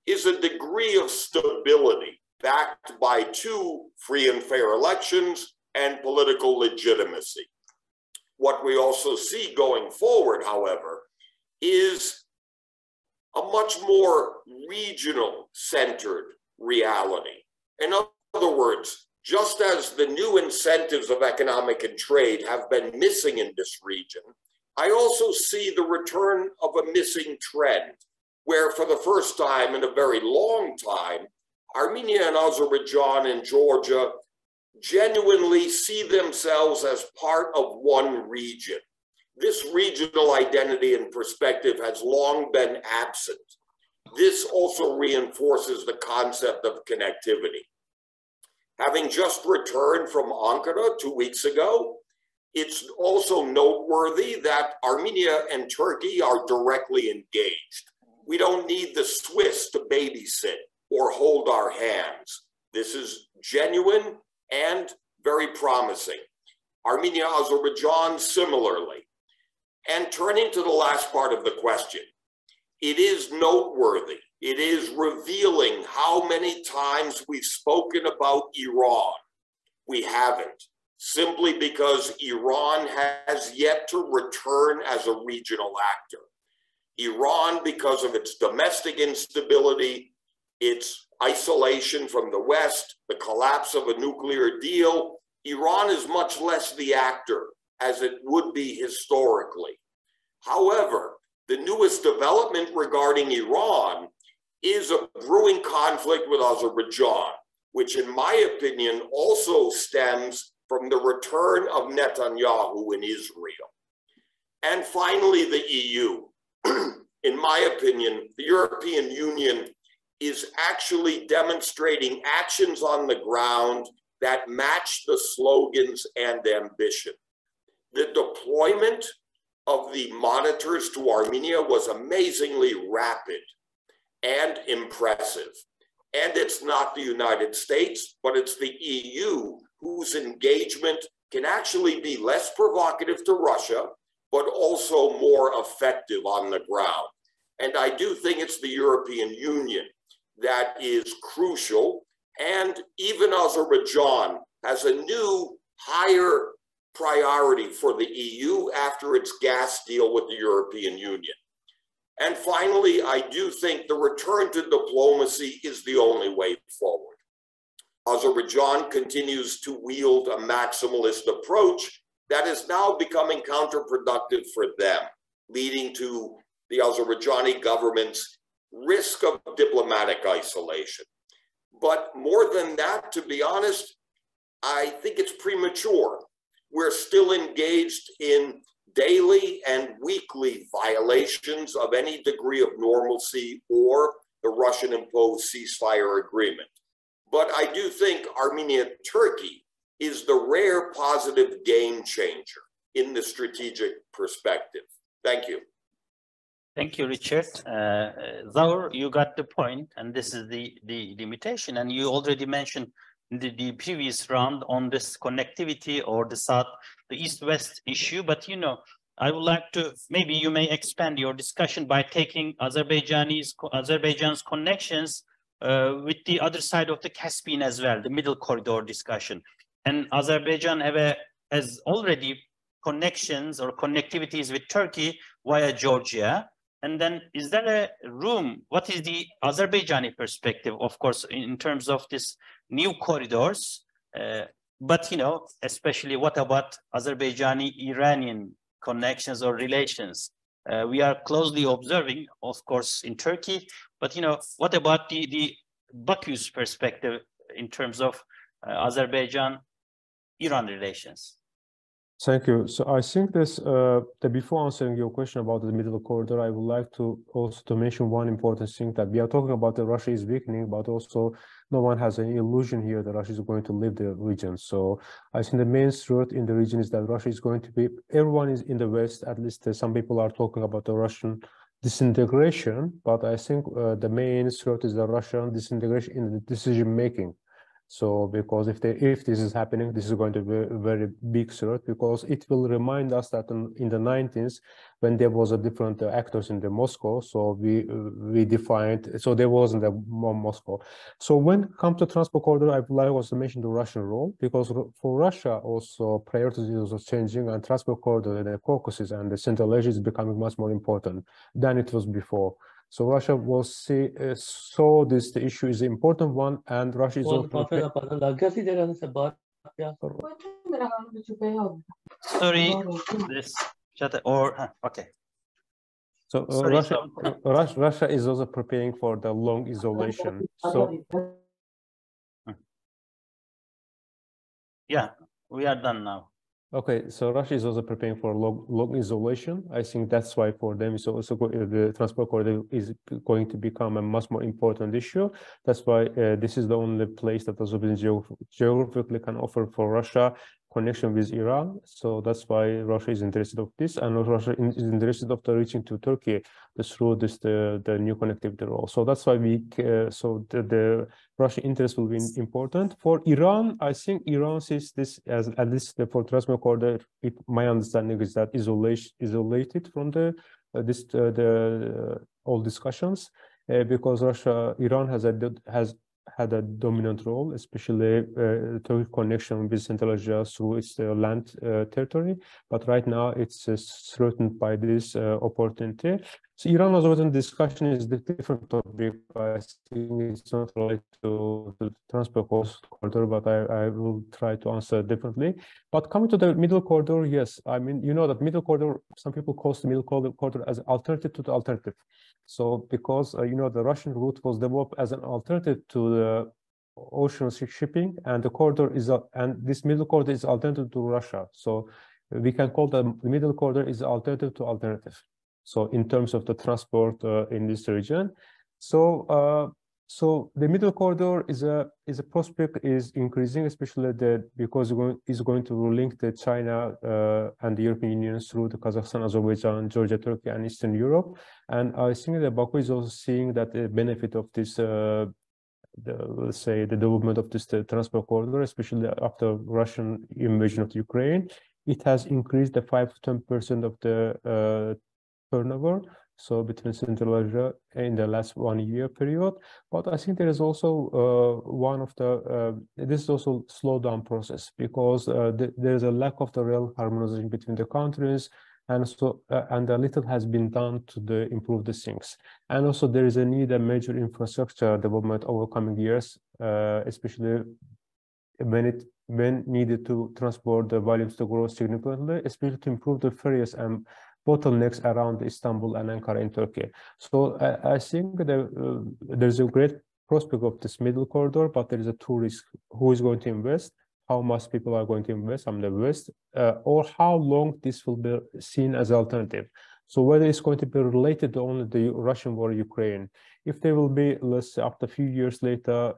Speaker 5: is a degree of stability backed by 2 free and fair elections and political legitimacy. What we also see going forward, however, is a much more regional centered reality. In other words, Just as the new incentives of economic and trade have been missing in this region, I also see the return of a missing trend, where for the first time in a very long time, Armenia and Azerbaijan and Georgia genuinely see themselves as part of one region. This regional identity and perspective has long been absent. This also reinforces the concept of connectivity. Having just returned from Ankara 2 weeks ago, it's also noteworthy that Armenia and Turkey are directly engaged. We don't need the Swiss to babysit or hold our hands. This is genuine and very promising. Armenia, Azerbaijan, similarly. And turning to the last part of the question, it is noteworthy. It is revealing how many times we've spoken about Iran. We haven't, simply because Iran has yet to return as a regional actor. Iran, because of its domestic instability, its isolation from the West, the collapse of a nuclear deal, Iran is much less the actor as it would be historically. However, the newest development regarding Iran is a brewing conflict with Azerbaijan, which in my opinion also stems from the return of Netanyahu in Israel. And finally, the EU. In my opinion, the European Union is actually demonstrating actions on the ground that match the slogans and ambition. The deployment of the monitors to Armenia was amazingly rapid and impressive. And it's not the United States, but it's the EU whose engagement can actually be less provocative to Russia, but also more effective on the ground. And I do think it's the European Union that is crucial. And even Azerbaijan has a new higher priority for the EU after its gas deal with the European Union. And finally, I do think the return to diplomacy is the only way forward. Azerbaijan continues to wield a maximalist approach that is now becoming counterproductive for them, leading to the Azerbaijani government's risk of diplomatic isolation. But more than that, to be honest, I think it's premature. We're still engaged in daily and weekly violations of any degree of normalcy or the Russian-imposed ceasefire agreement. But I do think Armenia-Turkey is the rare positive game changer in the strategic perspective. Thank you.
Speaker 3: Thank you, Richard. Zaur, you got the point, and this is the limitation. And you already mentioned the previous round on this connectivity or the East-West issue. But, you know, I would like to, maybe you may expand your discussion by taking Azerbaijan's connections with the other side of the Caspian as well, the middle corridor discussion. And Azerbaijan has already connections or connectivities with Turkey via Georgia. And then is there a room? What is the Azerbaijani perspective, of course, in terms of this new corridors? But, you know, especially what about Azerbaijani-Iranian connections or relations? We are closely observing, of course, in Turkey. But, you know, what about the Baku's perspective in terms of Azerbaijan-Iran relations?
Speaker 6: Thank you. So I think this, before answering your question about the middle corridor, I would like to also mention one important thing, that we are talking about that Russia is weakening, but also no one has any illusion here that Russia is going to leave the region. So I think the main threat in the region is that Russia is going to be, everyone is in the West, at least some people are talking about the Russian disintegration, but I think the main threat is the Russian disintegration in the decision making. So because if this is happening, this is going to be a very big threat, because it will remind us that in the 90s, when there was a different actors in the Moscow, so we defined, so there wasn't a Moscow. So when it comes to transport corridor, I would like also to mention the Russian role, because for Russia also priorities is also changing, and transport corridor in the Caucasus and the Central Asia is becoming much more important than it was before. So Russia will saw this the issue is an important one, and Russia is also
Speaker 3: Sorry, this shut or okay.
Speaker 6: So
Speaker 3: Sorry,
Speaker 6: Russia is also preparing for the long isolation. So
Speaker 3: yeah, we are done now.
Speaker 6: okay, so Russia is also preparing for long isolation. I think that's why for them it's also the transport corridor is going to become a much more important issue. That's why this is the only place that also geographically can offer for Russia connection with Iran. So that's why Russia is interested of this, and Russia is interested of the reaching to Turkey through this the new connectivity role. So that's why so the Russian interest will be important. For Iran, I think Iran sees this as, at least for transport corridor, my understanding is that isolated from the all discussions, because Iran has had a dominant role, especially Turkey connection with Central Asia through its land territory. But right now it's threatened by this opportunity. So Iran was in discussion is a different topic. I think it's not related to the transport corridor, but I will try to answer differently. But coming to the middle corridor, yes, I mean, you know that middle corridor, some people call the middle corridor as alternative to the alternative. So because, you know, the Russian route was developed as an alternative to the ocean shipping, and the corridor is, and this middle corridor is alternative to Russia. So we can call the middle corridor is alternative to alternative. So in terms of the transport in this region, so the middle corridor is a prospect is increasing, especially because it's going to link the China and the European Union through the Kazakhstan, Azerbaijan, Georgia, Turkey, and Eastern Europe. And I think that Baku is also seeing that the benefit of this, let's say, the development of this transport corridor, especially after Russian invasion of Ukraine. It has increased the 5 to 10% of the turnover, so between Central Asia in the last 1 year period. But I think there is also one of the this is also slowdown process, because there is a lack of the real harmonization between the countries, and so and a little has been done to improve the things. And also there is a need a major infrastructure development over coming years, especially when needed to transport the volumes to grow significantly, especially to improve the ferries and bottlenecks around Istanbul and Ankara in Turkey. So I think there's a great prospect of this middle corridor, but there is a two risk: who is going to invest, how much people are going to invest from the West, or how long this will be seen as alternative. So whether it's going to be related to only the Russian war in Ukraine, if there will be, let's say, after a few years later,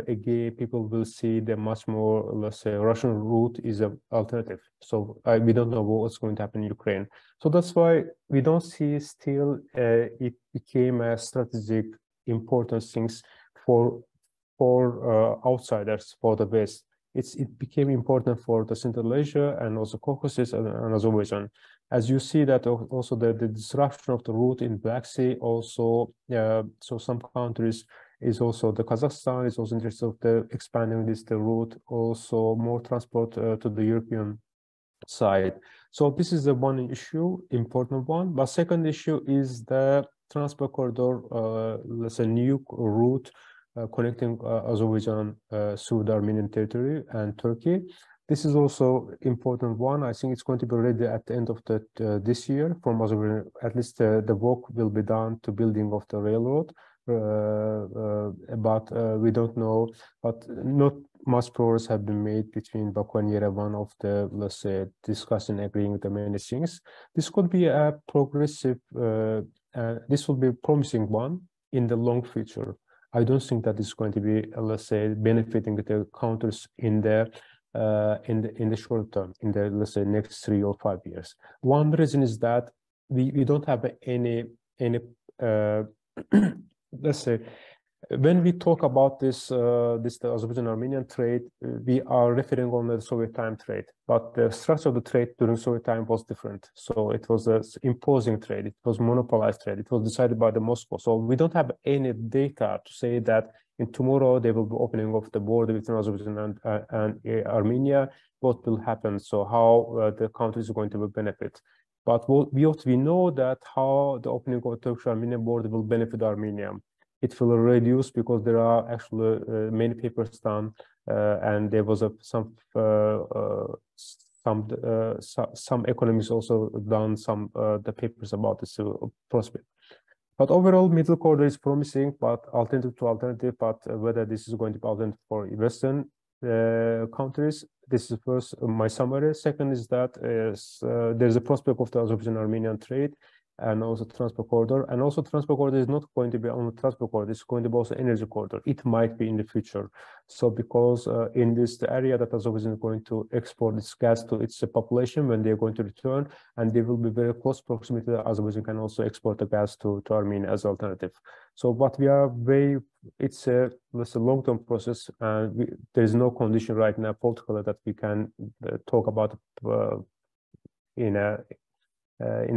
Speaker 6: again, people will see the much more, let's say, Russian route is an alternative. So we don't know what's going to happen in Ukraine. So that's why we don't see still it became a strategic important things for outsiders, for the West. It became important for the Central Asia and also Caucasus and Azerbaijan. As you see that also the disruption of the route in Black Sea also, so some countries is also the Kazakhstan is also interested of the expanding the route, also more transport to the European side. So this is the one issue, important one. But second issue is the transport corridor, let's say new route connecting Azerbaijan through the Armenian territory and Turkey. This is also important one. I think it's going to be ready at the end of this year from Azerbaijan. At least the work will be done to building of the railroad, but we don't know. But not much progress have been made between Baku and Yerevan of the, let's say, discussing, agreeing the many things. This could be a progressive. This will be a promising one in the long future. I don't think that it's going to be, let's say, benefiting the countries in the short term, in the, let's say, next 3 or 5 years. One reason is that we don't have any let's say, when we talk about the Azerbaijan-Armenian trade, we are referring on the Soviet time trade, but the structure of the trade during Soviet time was different. So it was an imposing trade, it was monopolized trade, it was decided by the Moscow. So we don't have any data to say that in tomorrow they will be opening of the border between Azerbaijan and Armenia, what will happen, so how the countries are going to benefit. But we know that how the opening of Turkish-Armenian border will benefit Armenia. It will reduce, because there are actually many papers done, and there was some economists also done the papers about this prospect. But overall, middle corridor is promising, but alternative to alternative. But whether this is going to be alternative for Western countries, this is first my summary. Second is that there's a prospect of the Azerbaijan-Armenian trade, and also transport corridor. And also transport corridor is not going to be only transport corridor, it's going to be also energy corridor. It might be in the future. So because in this area that Azerbaijan is going to export its gas to its population when they're going to return, and they will be very close proximity that Azerbaijan can also export the gas to Armenia as alternative. So what we are it's a long-term process, and there is no condition right now politically that we can talk about in a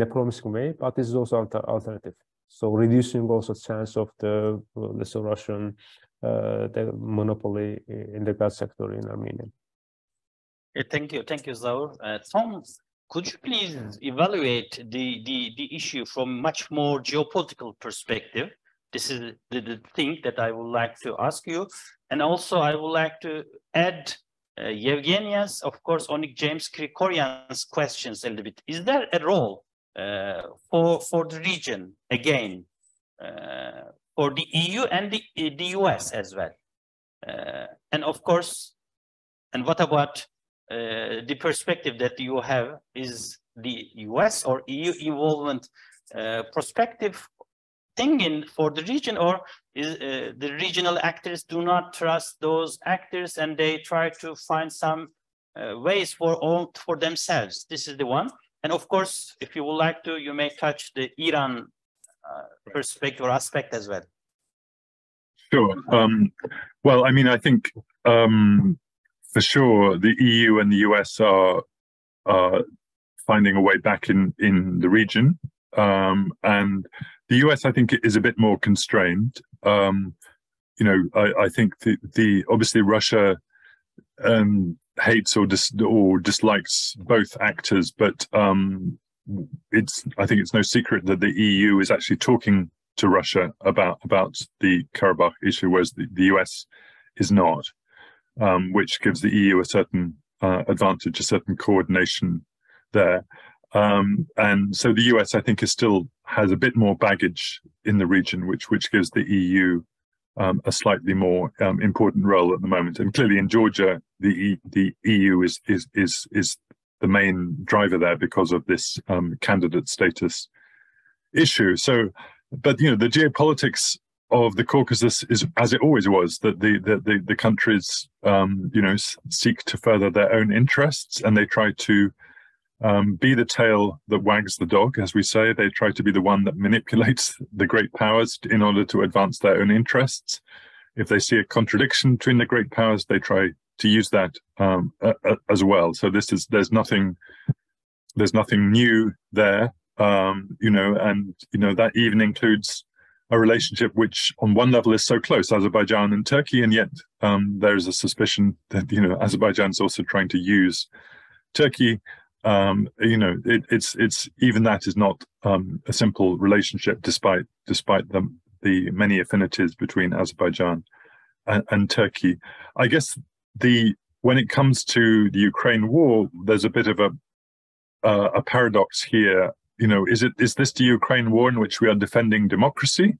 Speaker 6: promising way, but this is also alternative. So reducing also chance of the Russian the monopoly in the gas sector in Armenia.
Speaker 3: Thank you, Zaur. Tom, could you please evaluate the issue from much more geopolitical perspective? This is the thing that I would like to ask you, and also I would like to add Yevgenia's, of course, Onik James Krikorian's questions a little bit. Is there a role for the region, again, for the EU and the US as well? And of course, and what about the perspective that you have? Is the US or EU involvement prospective thing for the region, or is the regional actors do not trust those actors and they try to find some ways for themselves? This is the one. And of course, if you would like to, you may touch the Iran perspective or aspect as well.
Speaker 4: Sure. Well, I mean, I think for sure the EU and the US are finding a way back in the region, and the US, I think, is a bit more constrained. You know, I think the obviously Russia hates or dislikes both actors, but I think it's no secret that the EU is actually talking to Russia about the Karabakh issue, whereas the US is not, which gives the EU a certain advantage, a certain coordination there. And so the US, I think, still has a bit more baggage in the region, which gives the EU a slightly more important role at the moment. And clearly, in Georgia, the EU is the main driver there because of this candidate status issue. So, but you know, the geopolitics of the Caucasus is, as it always was, that the countries you know, seek to further their own interests, and they try to be the tail that wags the dog, as we say. They try to be the one that manipulates the great powers in order to advance their own interests. If they see a contradiction between the great powers, they try to use that as well. So there's nothing new there, you know, and you know that even includes a relationship which, on one level, is so close, Azerbaijan and Turkey, and yet there is a suspicion that, you know, Azerbaijan is also trying to use Turkey. You know, it's even that is not a simple relationship, despite the many affinities between Azerbaijan and Turkey. I guess when it comes to the Ukraine war, there's a bit of a paradox here. You know, is this the Ukraine war in which we are defending democracy?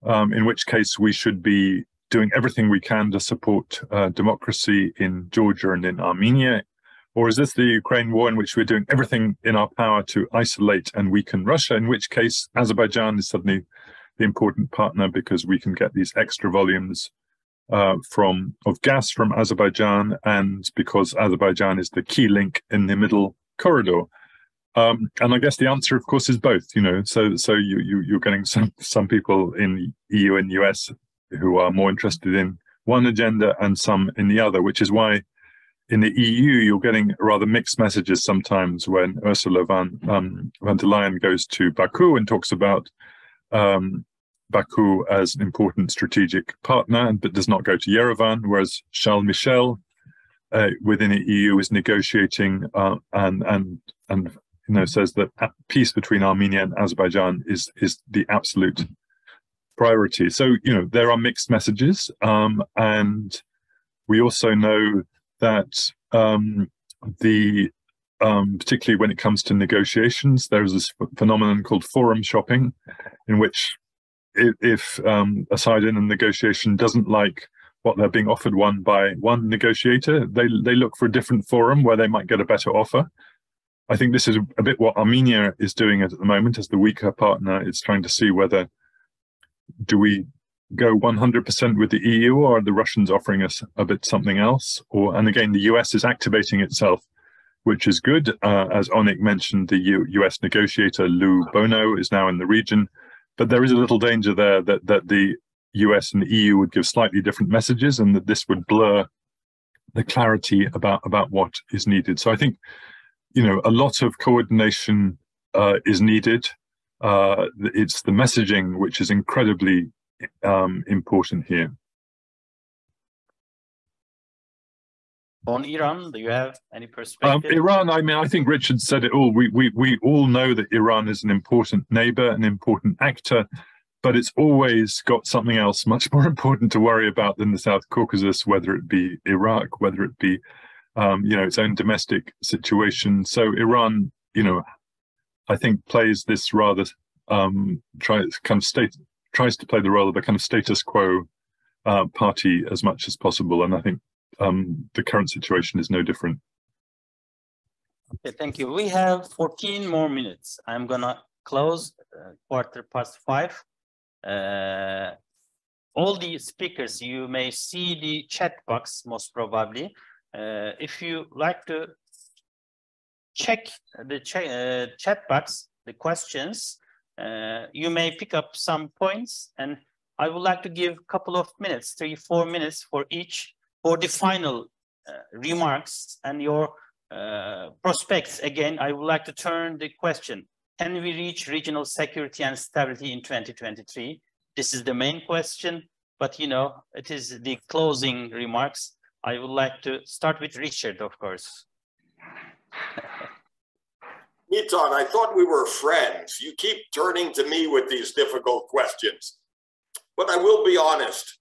Speaker 4: In which case we should be doing everything we can to support democracy in Georgia and in Armenia. Or is this the Ukraine war in which we're doing everything in our power to isolate and weaken Russia, in which case Azerbaijan is suddenly the important partner because we can get these extra volumes of gas from Azerbaijan, and because Azerbaijan is the key link in the middle corridor? And I guess the answer, of course, is both. You know, so you're getting some people in EU and US who are more interested in one agenda and some in the other, which is why in the EU, you're getting rather mixed messages sometimes when Ursula von der Leyen goes to Baku and talks about Baku as an important strategic partner, but does not go to Yerevan, whereas Charles Michel within the EU is negotiating and says that peace between Armenia and Azerbaijan is the absolute priority. So, there are mixed messages, and we also know that particularly when it comes to negotiations, there is this phenomenon called forum shopping, in which if a side in a negotiation doesn't like what they're being offered by one negotiator, they look for a different forum where they might get a better offer. I think this is a bit what Armenia is doing at the moment as the weaker partner. It's trying to see whether do we go 100% with the EU, or are the Russians offering us a bit something else? And again, the US is activating itself, which is good. As Onik mentioned, the US negotiator Lou Bono is now in the region, but there is a little danger there that the US and the EU would give slightly different messages, and that this would blur the clarity about what is needed. So I think, a lot of coordination is needed. It's the messaging which is incredibly important here.
Speaker 3: On Iran, do you have any perspective?
Speaker 4: Iran, I think Richard said it all. We all know that Iran is an important neighbor, an important actor, but it's always got something else much more important to worry about than the South Caucasus, whether it be Iraq, whether it be its own domestic situation. So Iran, I think plays this rather tries to play the role of a kind of status quo party as much as possible, and I think the current situation is no different.
Speaker 3: Okay, thank you. We have 14 more minutes. I'm gonna close 5:15. All the speakers, you may see the chat box most probably. If you like to check the chat box, the questions, you may pick up some points, and I would like to give a couple of minutes, 3-4 minutes for each, for the final remarks and your prospects. Again, I would like to turn the question: can we reach regional security and stability in 2023? This is the main question, but it is the closing remarks. I would like to start with Richard, of course.
Speaker 5: Nitan, I thought we were friends. You keep turning to me with these difficult questions. But I will be honest.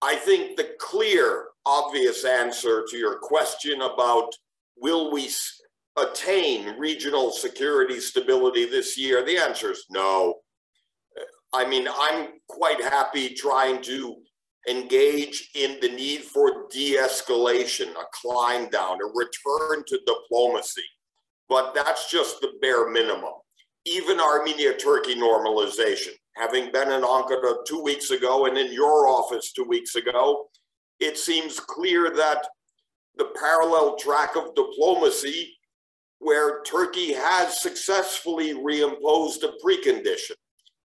Speaker 5: I think the clear, obvious answer to your question about will we attain regional security stability this year, the answer is no. I mean, I'm quite happy trying to engage in the need for de-escalation, a climb down, a return to diplomacy. But that's just the bare minimum. Even Armenia-Turkey normalization, having been in Ankara 2 weeks ago and in your office 2 weeks ago, it seems clear that the parallel track of diplomacy, where Turkey has successfully reimposed a precondition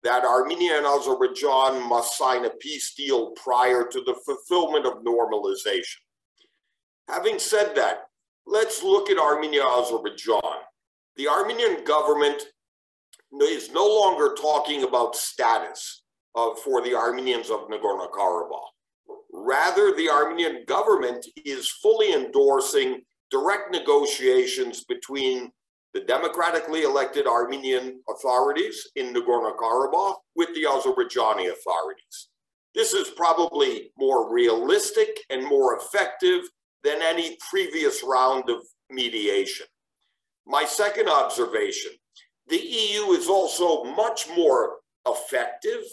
Speaker 5: that Armenia and Azerbaijan must sign a peace deal prior to the fulfillment of normalization. Having said that, let's look at Armenia-Azerbaijan. The Armenian government is no longer talking about status for the Armenians of Nagorno-Karabakh. Rather, the Armenian government is fully endorsing direct negotiations between the democratically elected Armenian authorities in Nagorno-Karabakh with the Azerbaijani authorities. This is probably more realistic and more effective than any previous round of mediation. My second observation, the EU is also much more effective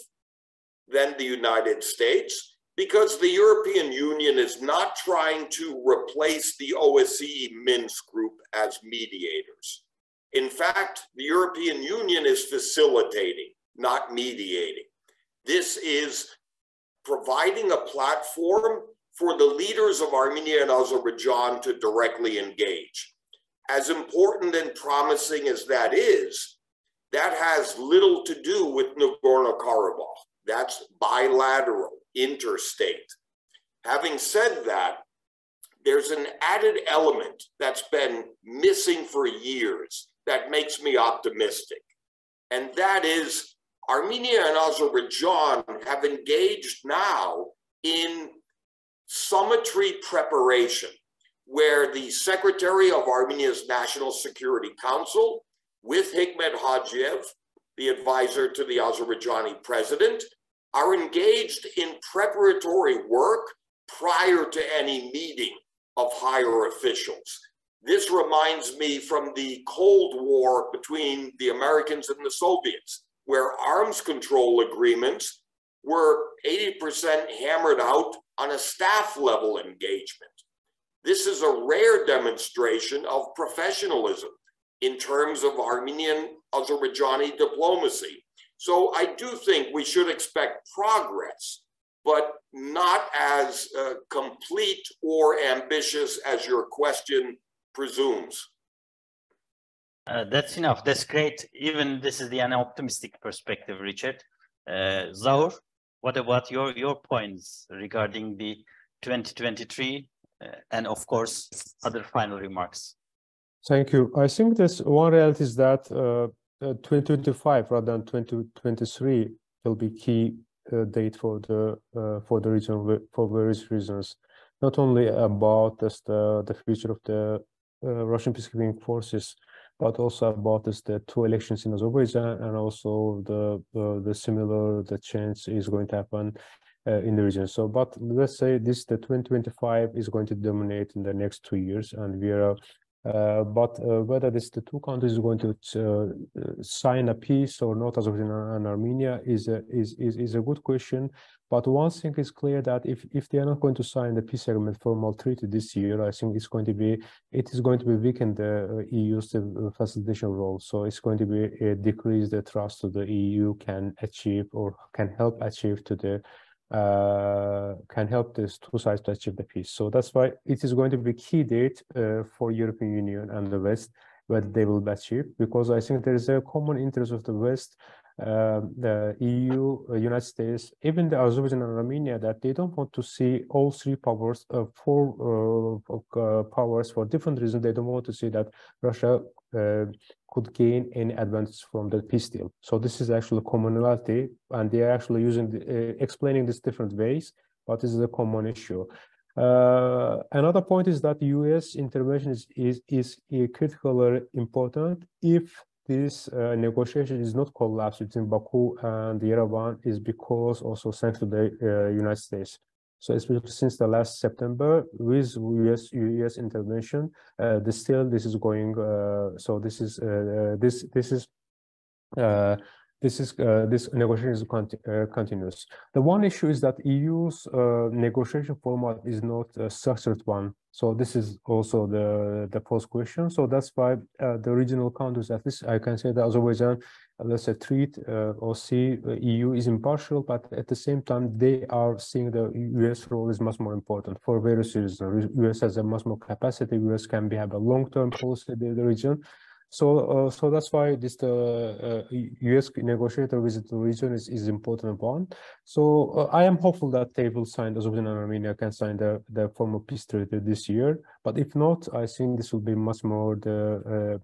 Speaker 5: than the United States because the European Union is not trying to replace the OSCE Minsk group as mediators. In fact, the European Union is facilitating, not mediating. This is providing a platform for the leaders of Armenia and Azerbaijan to directly engage. As important and promising as that is, that has little to do with Nagorno-Karabakh. That's bilateral, interstate. Having said that, there's an added element that's been missing for years that makes me optimistic. And that is Armenia and Azerbaijan have engaged now in summatory preparation, where the Secretary of Armenia's National Security Council with Hikmet Hajiev, the advisor to the Azerbaijani president, are engaged in preparatory work prior to any meeting of higher officials. This reminds me from the Cold War between the Americans and the Soviets, where arms control agreements were 80% hammered out on a staff level engagement. This is a rare demonstration of professionalism in terms of Armenian-Azerbaijani diplomacy. So I do think we should expect progress, but not as complete or ambitious as your question presumes.
Speaker 3: That's enough. That's great. Even this is an optimistic perspective, Richard. Zaur, what about your points regarding the 2023 and of course other final remarks?
Speaker 6: Thank you. I think this one reality is that 2025 rather than 2023 will be key date for the region for various reasons. Not only about this, the future of the Russian peacekeeping forces, but also about this, the two elections in Azerbaijan, and also the change is going to happen in the region. So, but let's say the 2025 is going to dominate in the next 2 years, and we are. Whether the two countries are going to sign a peace or not, Azerbaijan and Armenia, is a good question. But one thing is clear, that if they are not going to sign the peace agreement formal treaty this year, I think it is going to be weaken the EU's facilitation role. So it's going to be decrease the trust that the EU can achieve or can help achieve to the can help these two sides to achieve the peace. So that's why it is going to be key date for European Union and the West, whether they will achieve, because I think there is a common interest of the West, the EU, United States, even the Azerbaijan and Armenia, that they don't want to see all three powers, powers for different reasons. They don't want to see that Russia could gain any advantage from the peace deal. So this is actually a commonality, and they are actually using explaining this different ways, but this is a common issue. Another point is that U.S. intervention is critically important if this negotiation is not collapsed between Baku and Yerevan, is because also thanks to the United States. So especially since the last September, with U.S. intervention, this is going. So this negotiation is continuous. The one issue is that EU's negotiation format is not a structured one. So this is also the post question. So that's why the regional countries, at least I can say that Azerbaijan, let's say, treat or see EU is impartial, but at the same time they are seeing the US role is much more important for various reasons. US has a much more capacity. US can have a long-term policy in the region. So that's why this US negotiator visit the region is important one. So I am hopeful that they will sign, Azerbaijan and Armenia can sign the formal peace treaty this year. But if not, I think this will be much more the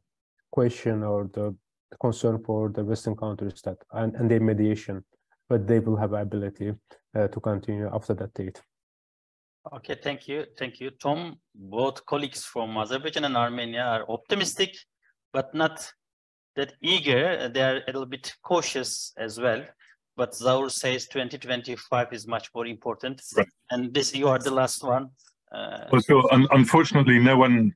Speaker 6: question or the concern for the Western countries, that and their mediation, but they will have ability to continue after that date.
Speaker 3: Okay, thank you, Tom. Both colleagues from Azerbaijan and Armenia are optimistic, but not that eager. They are a little bit cautious as well. But Zaur says 2025 is much more important.
Speaker 4: Right.
Speaker 3: And this, you are the last one.
Speaker 4: Well, so unfortunately, no one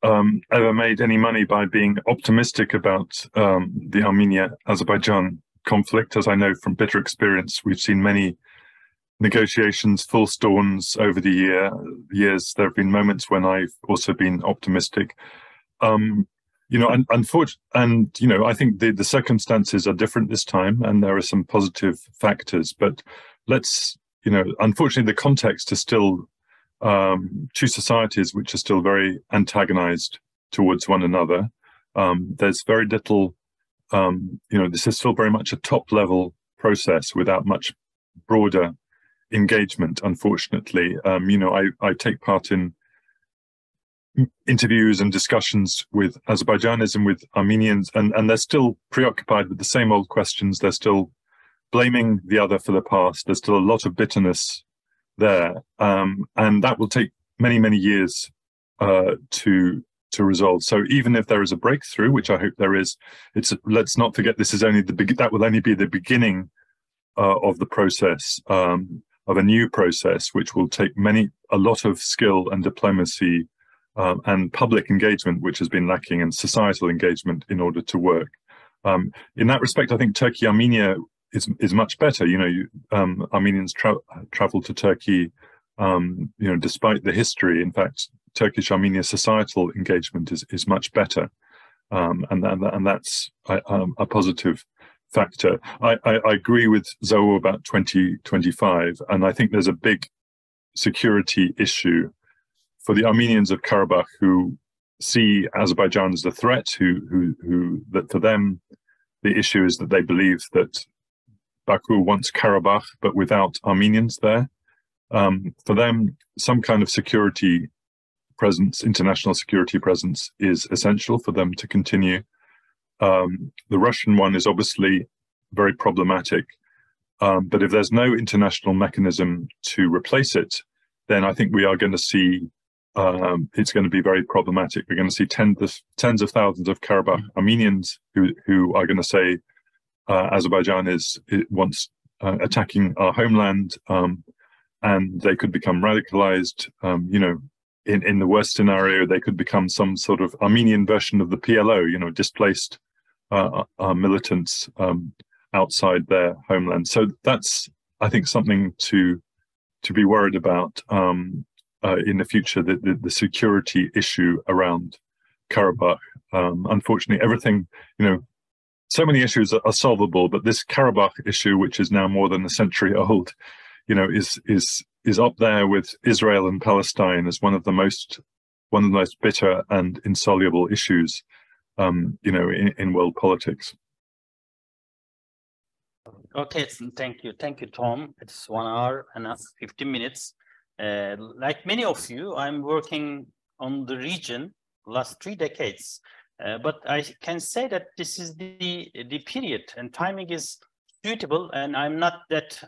Speaker 4: ever made any money by being optimistic about the Armenia-Azerbaijan conflict. As I know from bitter experience, we've seen many negotiations, full storms over the years. There have been moments when I've also been optimistic. You know, and you know, I think the circumstances are different this time, and there are some positive factors. But let's, you know, unfortunately, the context is still two societies which are still very antagonized towards one another. There's very little, you know, this is still very much a top-level process without much broader engagement, unfortunately. You know, I take part in interviews and discussions with Azerbaijanis and with Armenians, and they're still preoccupied with the same old questions. They're still blaming the other for the past. There's still a lot of bitterness there, and that will take many, many years to to resolve. So even if there is a breakthrough, which I hope there is, let's not forget this is only that will only be the beginning of the process, of a new process, which will take a lot of skill and diplomacy and public engagement, which has been lacking, and societal engagement in order to work. In that respect, I think Turkey-Armenia is much better. Armenians travel to Turkey, despite the history. In fact, Turkish-Armenia societal engagement is much better, and that's a positive factor. I agree with Zoe about 2025, and I think there's a big security issue for the Armenians of Karabakh who see Azerbaijan as a threat, that for them the issue is that they believe that Baku wants Karabakh but without Armenians there. For them, some kind of security presence, international security presence, is essential for them to continue. The Russian one is obviously very problematic, but if there's no international mechanism to replace it, then I think we are going to see it's going to be very problematic. We're going to see tens of thousands of Karabakh Armenians who are going to say Azerbaijan wants attacking our homeland, and they could become radicalized. In the worst scenario, they could become some sort of Armenian version of the PLO, displaced militants outside their homeland. So that's, I think, something to be worried about in the future, the security issue around Karabakh. Unfortunately, everything, so many issues are solvable, but this Karabakh issue, which is now more than a century old, is up there with Israel and Palestine as one of the most bitter and insoluble issues, in world politics.
Speaker 3: Okay, thank you, Tom. It's 1 hour and 15 minutes. Like many of you, I'm working on the region last 3 decades, but I can say that this is the period, and timing is suitable, and I'm not that,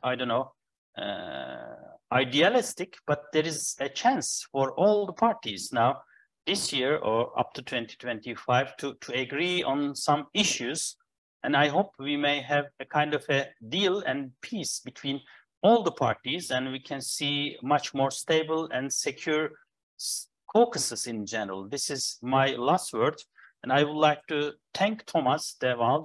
Speaker 3: idealistic, but there is a chance for all the parties now this year or up to 2025 to agree on some issues. And I hope we may have a kind of a deal and peace between all the parties, and we can see much more stable and secure Caucasus in general. This is my last word. And I would like to thank Thomas Deval,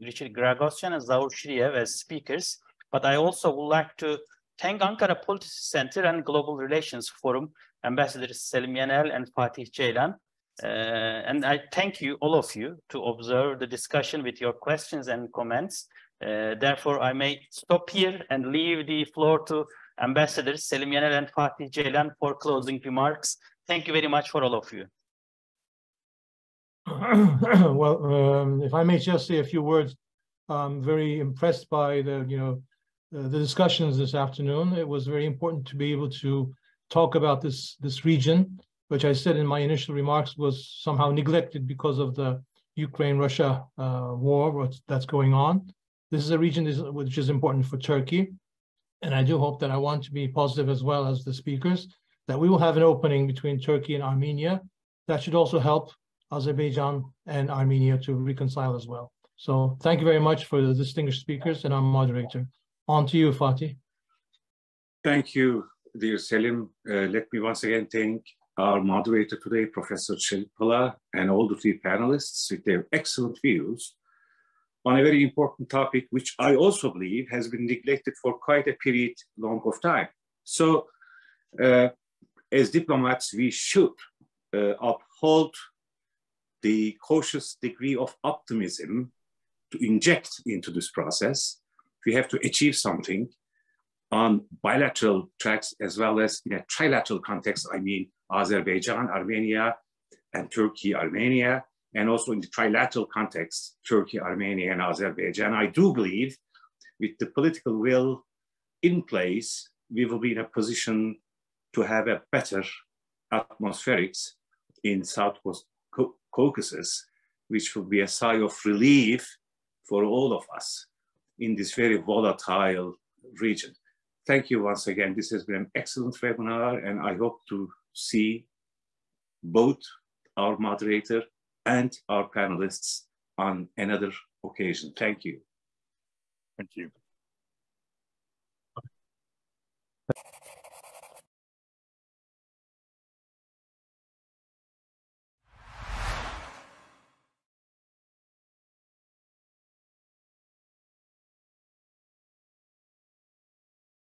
Speaker 3: Richard Gragosyan, and Zaur Shiriev as speakers. But I also would like to thank Ankara Policy Center and Global Relations Forum, Ambassadors Selim Yenel and Fatih Ceylan. And I thank you, all of you, to observe the discussion with your questions and comments. Therefore, I may stop here and leave the floor to Ambassadors Selim Yenel and Fatih Ceylan for closing remarks. Thank you very much for all of you.
Speaker 1: Well, if I may just say a few words, I'm very impressed by the discussions this afternoon. It was very important to be able to talk about this which I said in my initial remarks was somehow neglected because of the Ukraine-Russia war that's going on. This is a region which is important for Turkey, and I do hope that I want to be positive as well as the speakers, that we will have an opening between Turkey and Armenia that should also help Azerbaijan and Armenia to reconcile as well. So thank you very much for the distinguished speakers and our moderator. On to you, Fatih.
Speaker 2: Thank you, dear Selim. Let me once again thank our moderator today, Professor Çelikpala, and all the 3 panelists with their excellent views on a very important topic, which I also believe has been neglected for quite a period long of time. So as diplomats, we should uphold the cautious degree of optimism to inject into this process. We have to achieve something on bilateral tracks as well as in a trilateral context. I mean, Azerbaijan, Armenia, and Turkey, Armenia, and also in the trilateral context, Turkey, Armenia, and Azerbaijan. I do believe with the political will in place, we will be in a position to have a better atmospherics in Southwest Caucasus, which will be a sigh of relief for all of us in this very volatile region. Thank you once again. This has been an excellent webinar, and I hope to see both our moderator, and our panelists on another occasion. Thank you.
Speaker 4: Thank you.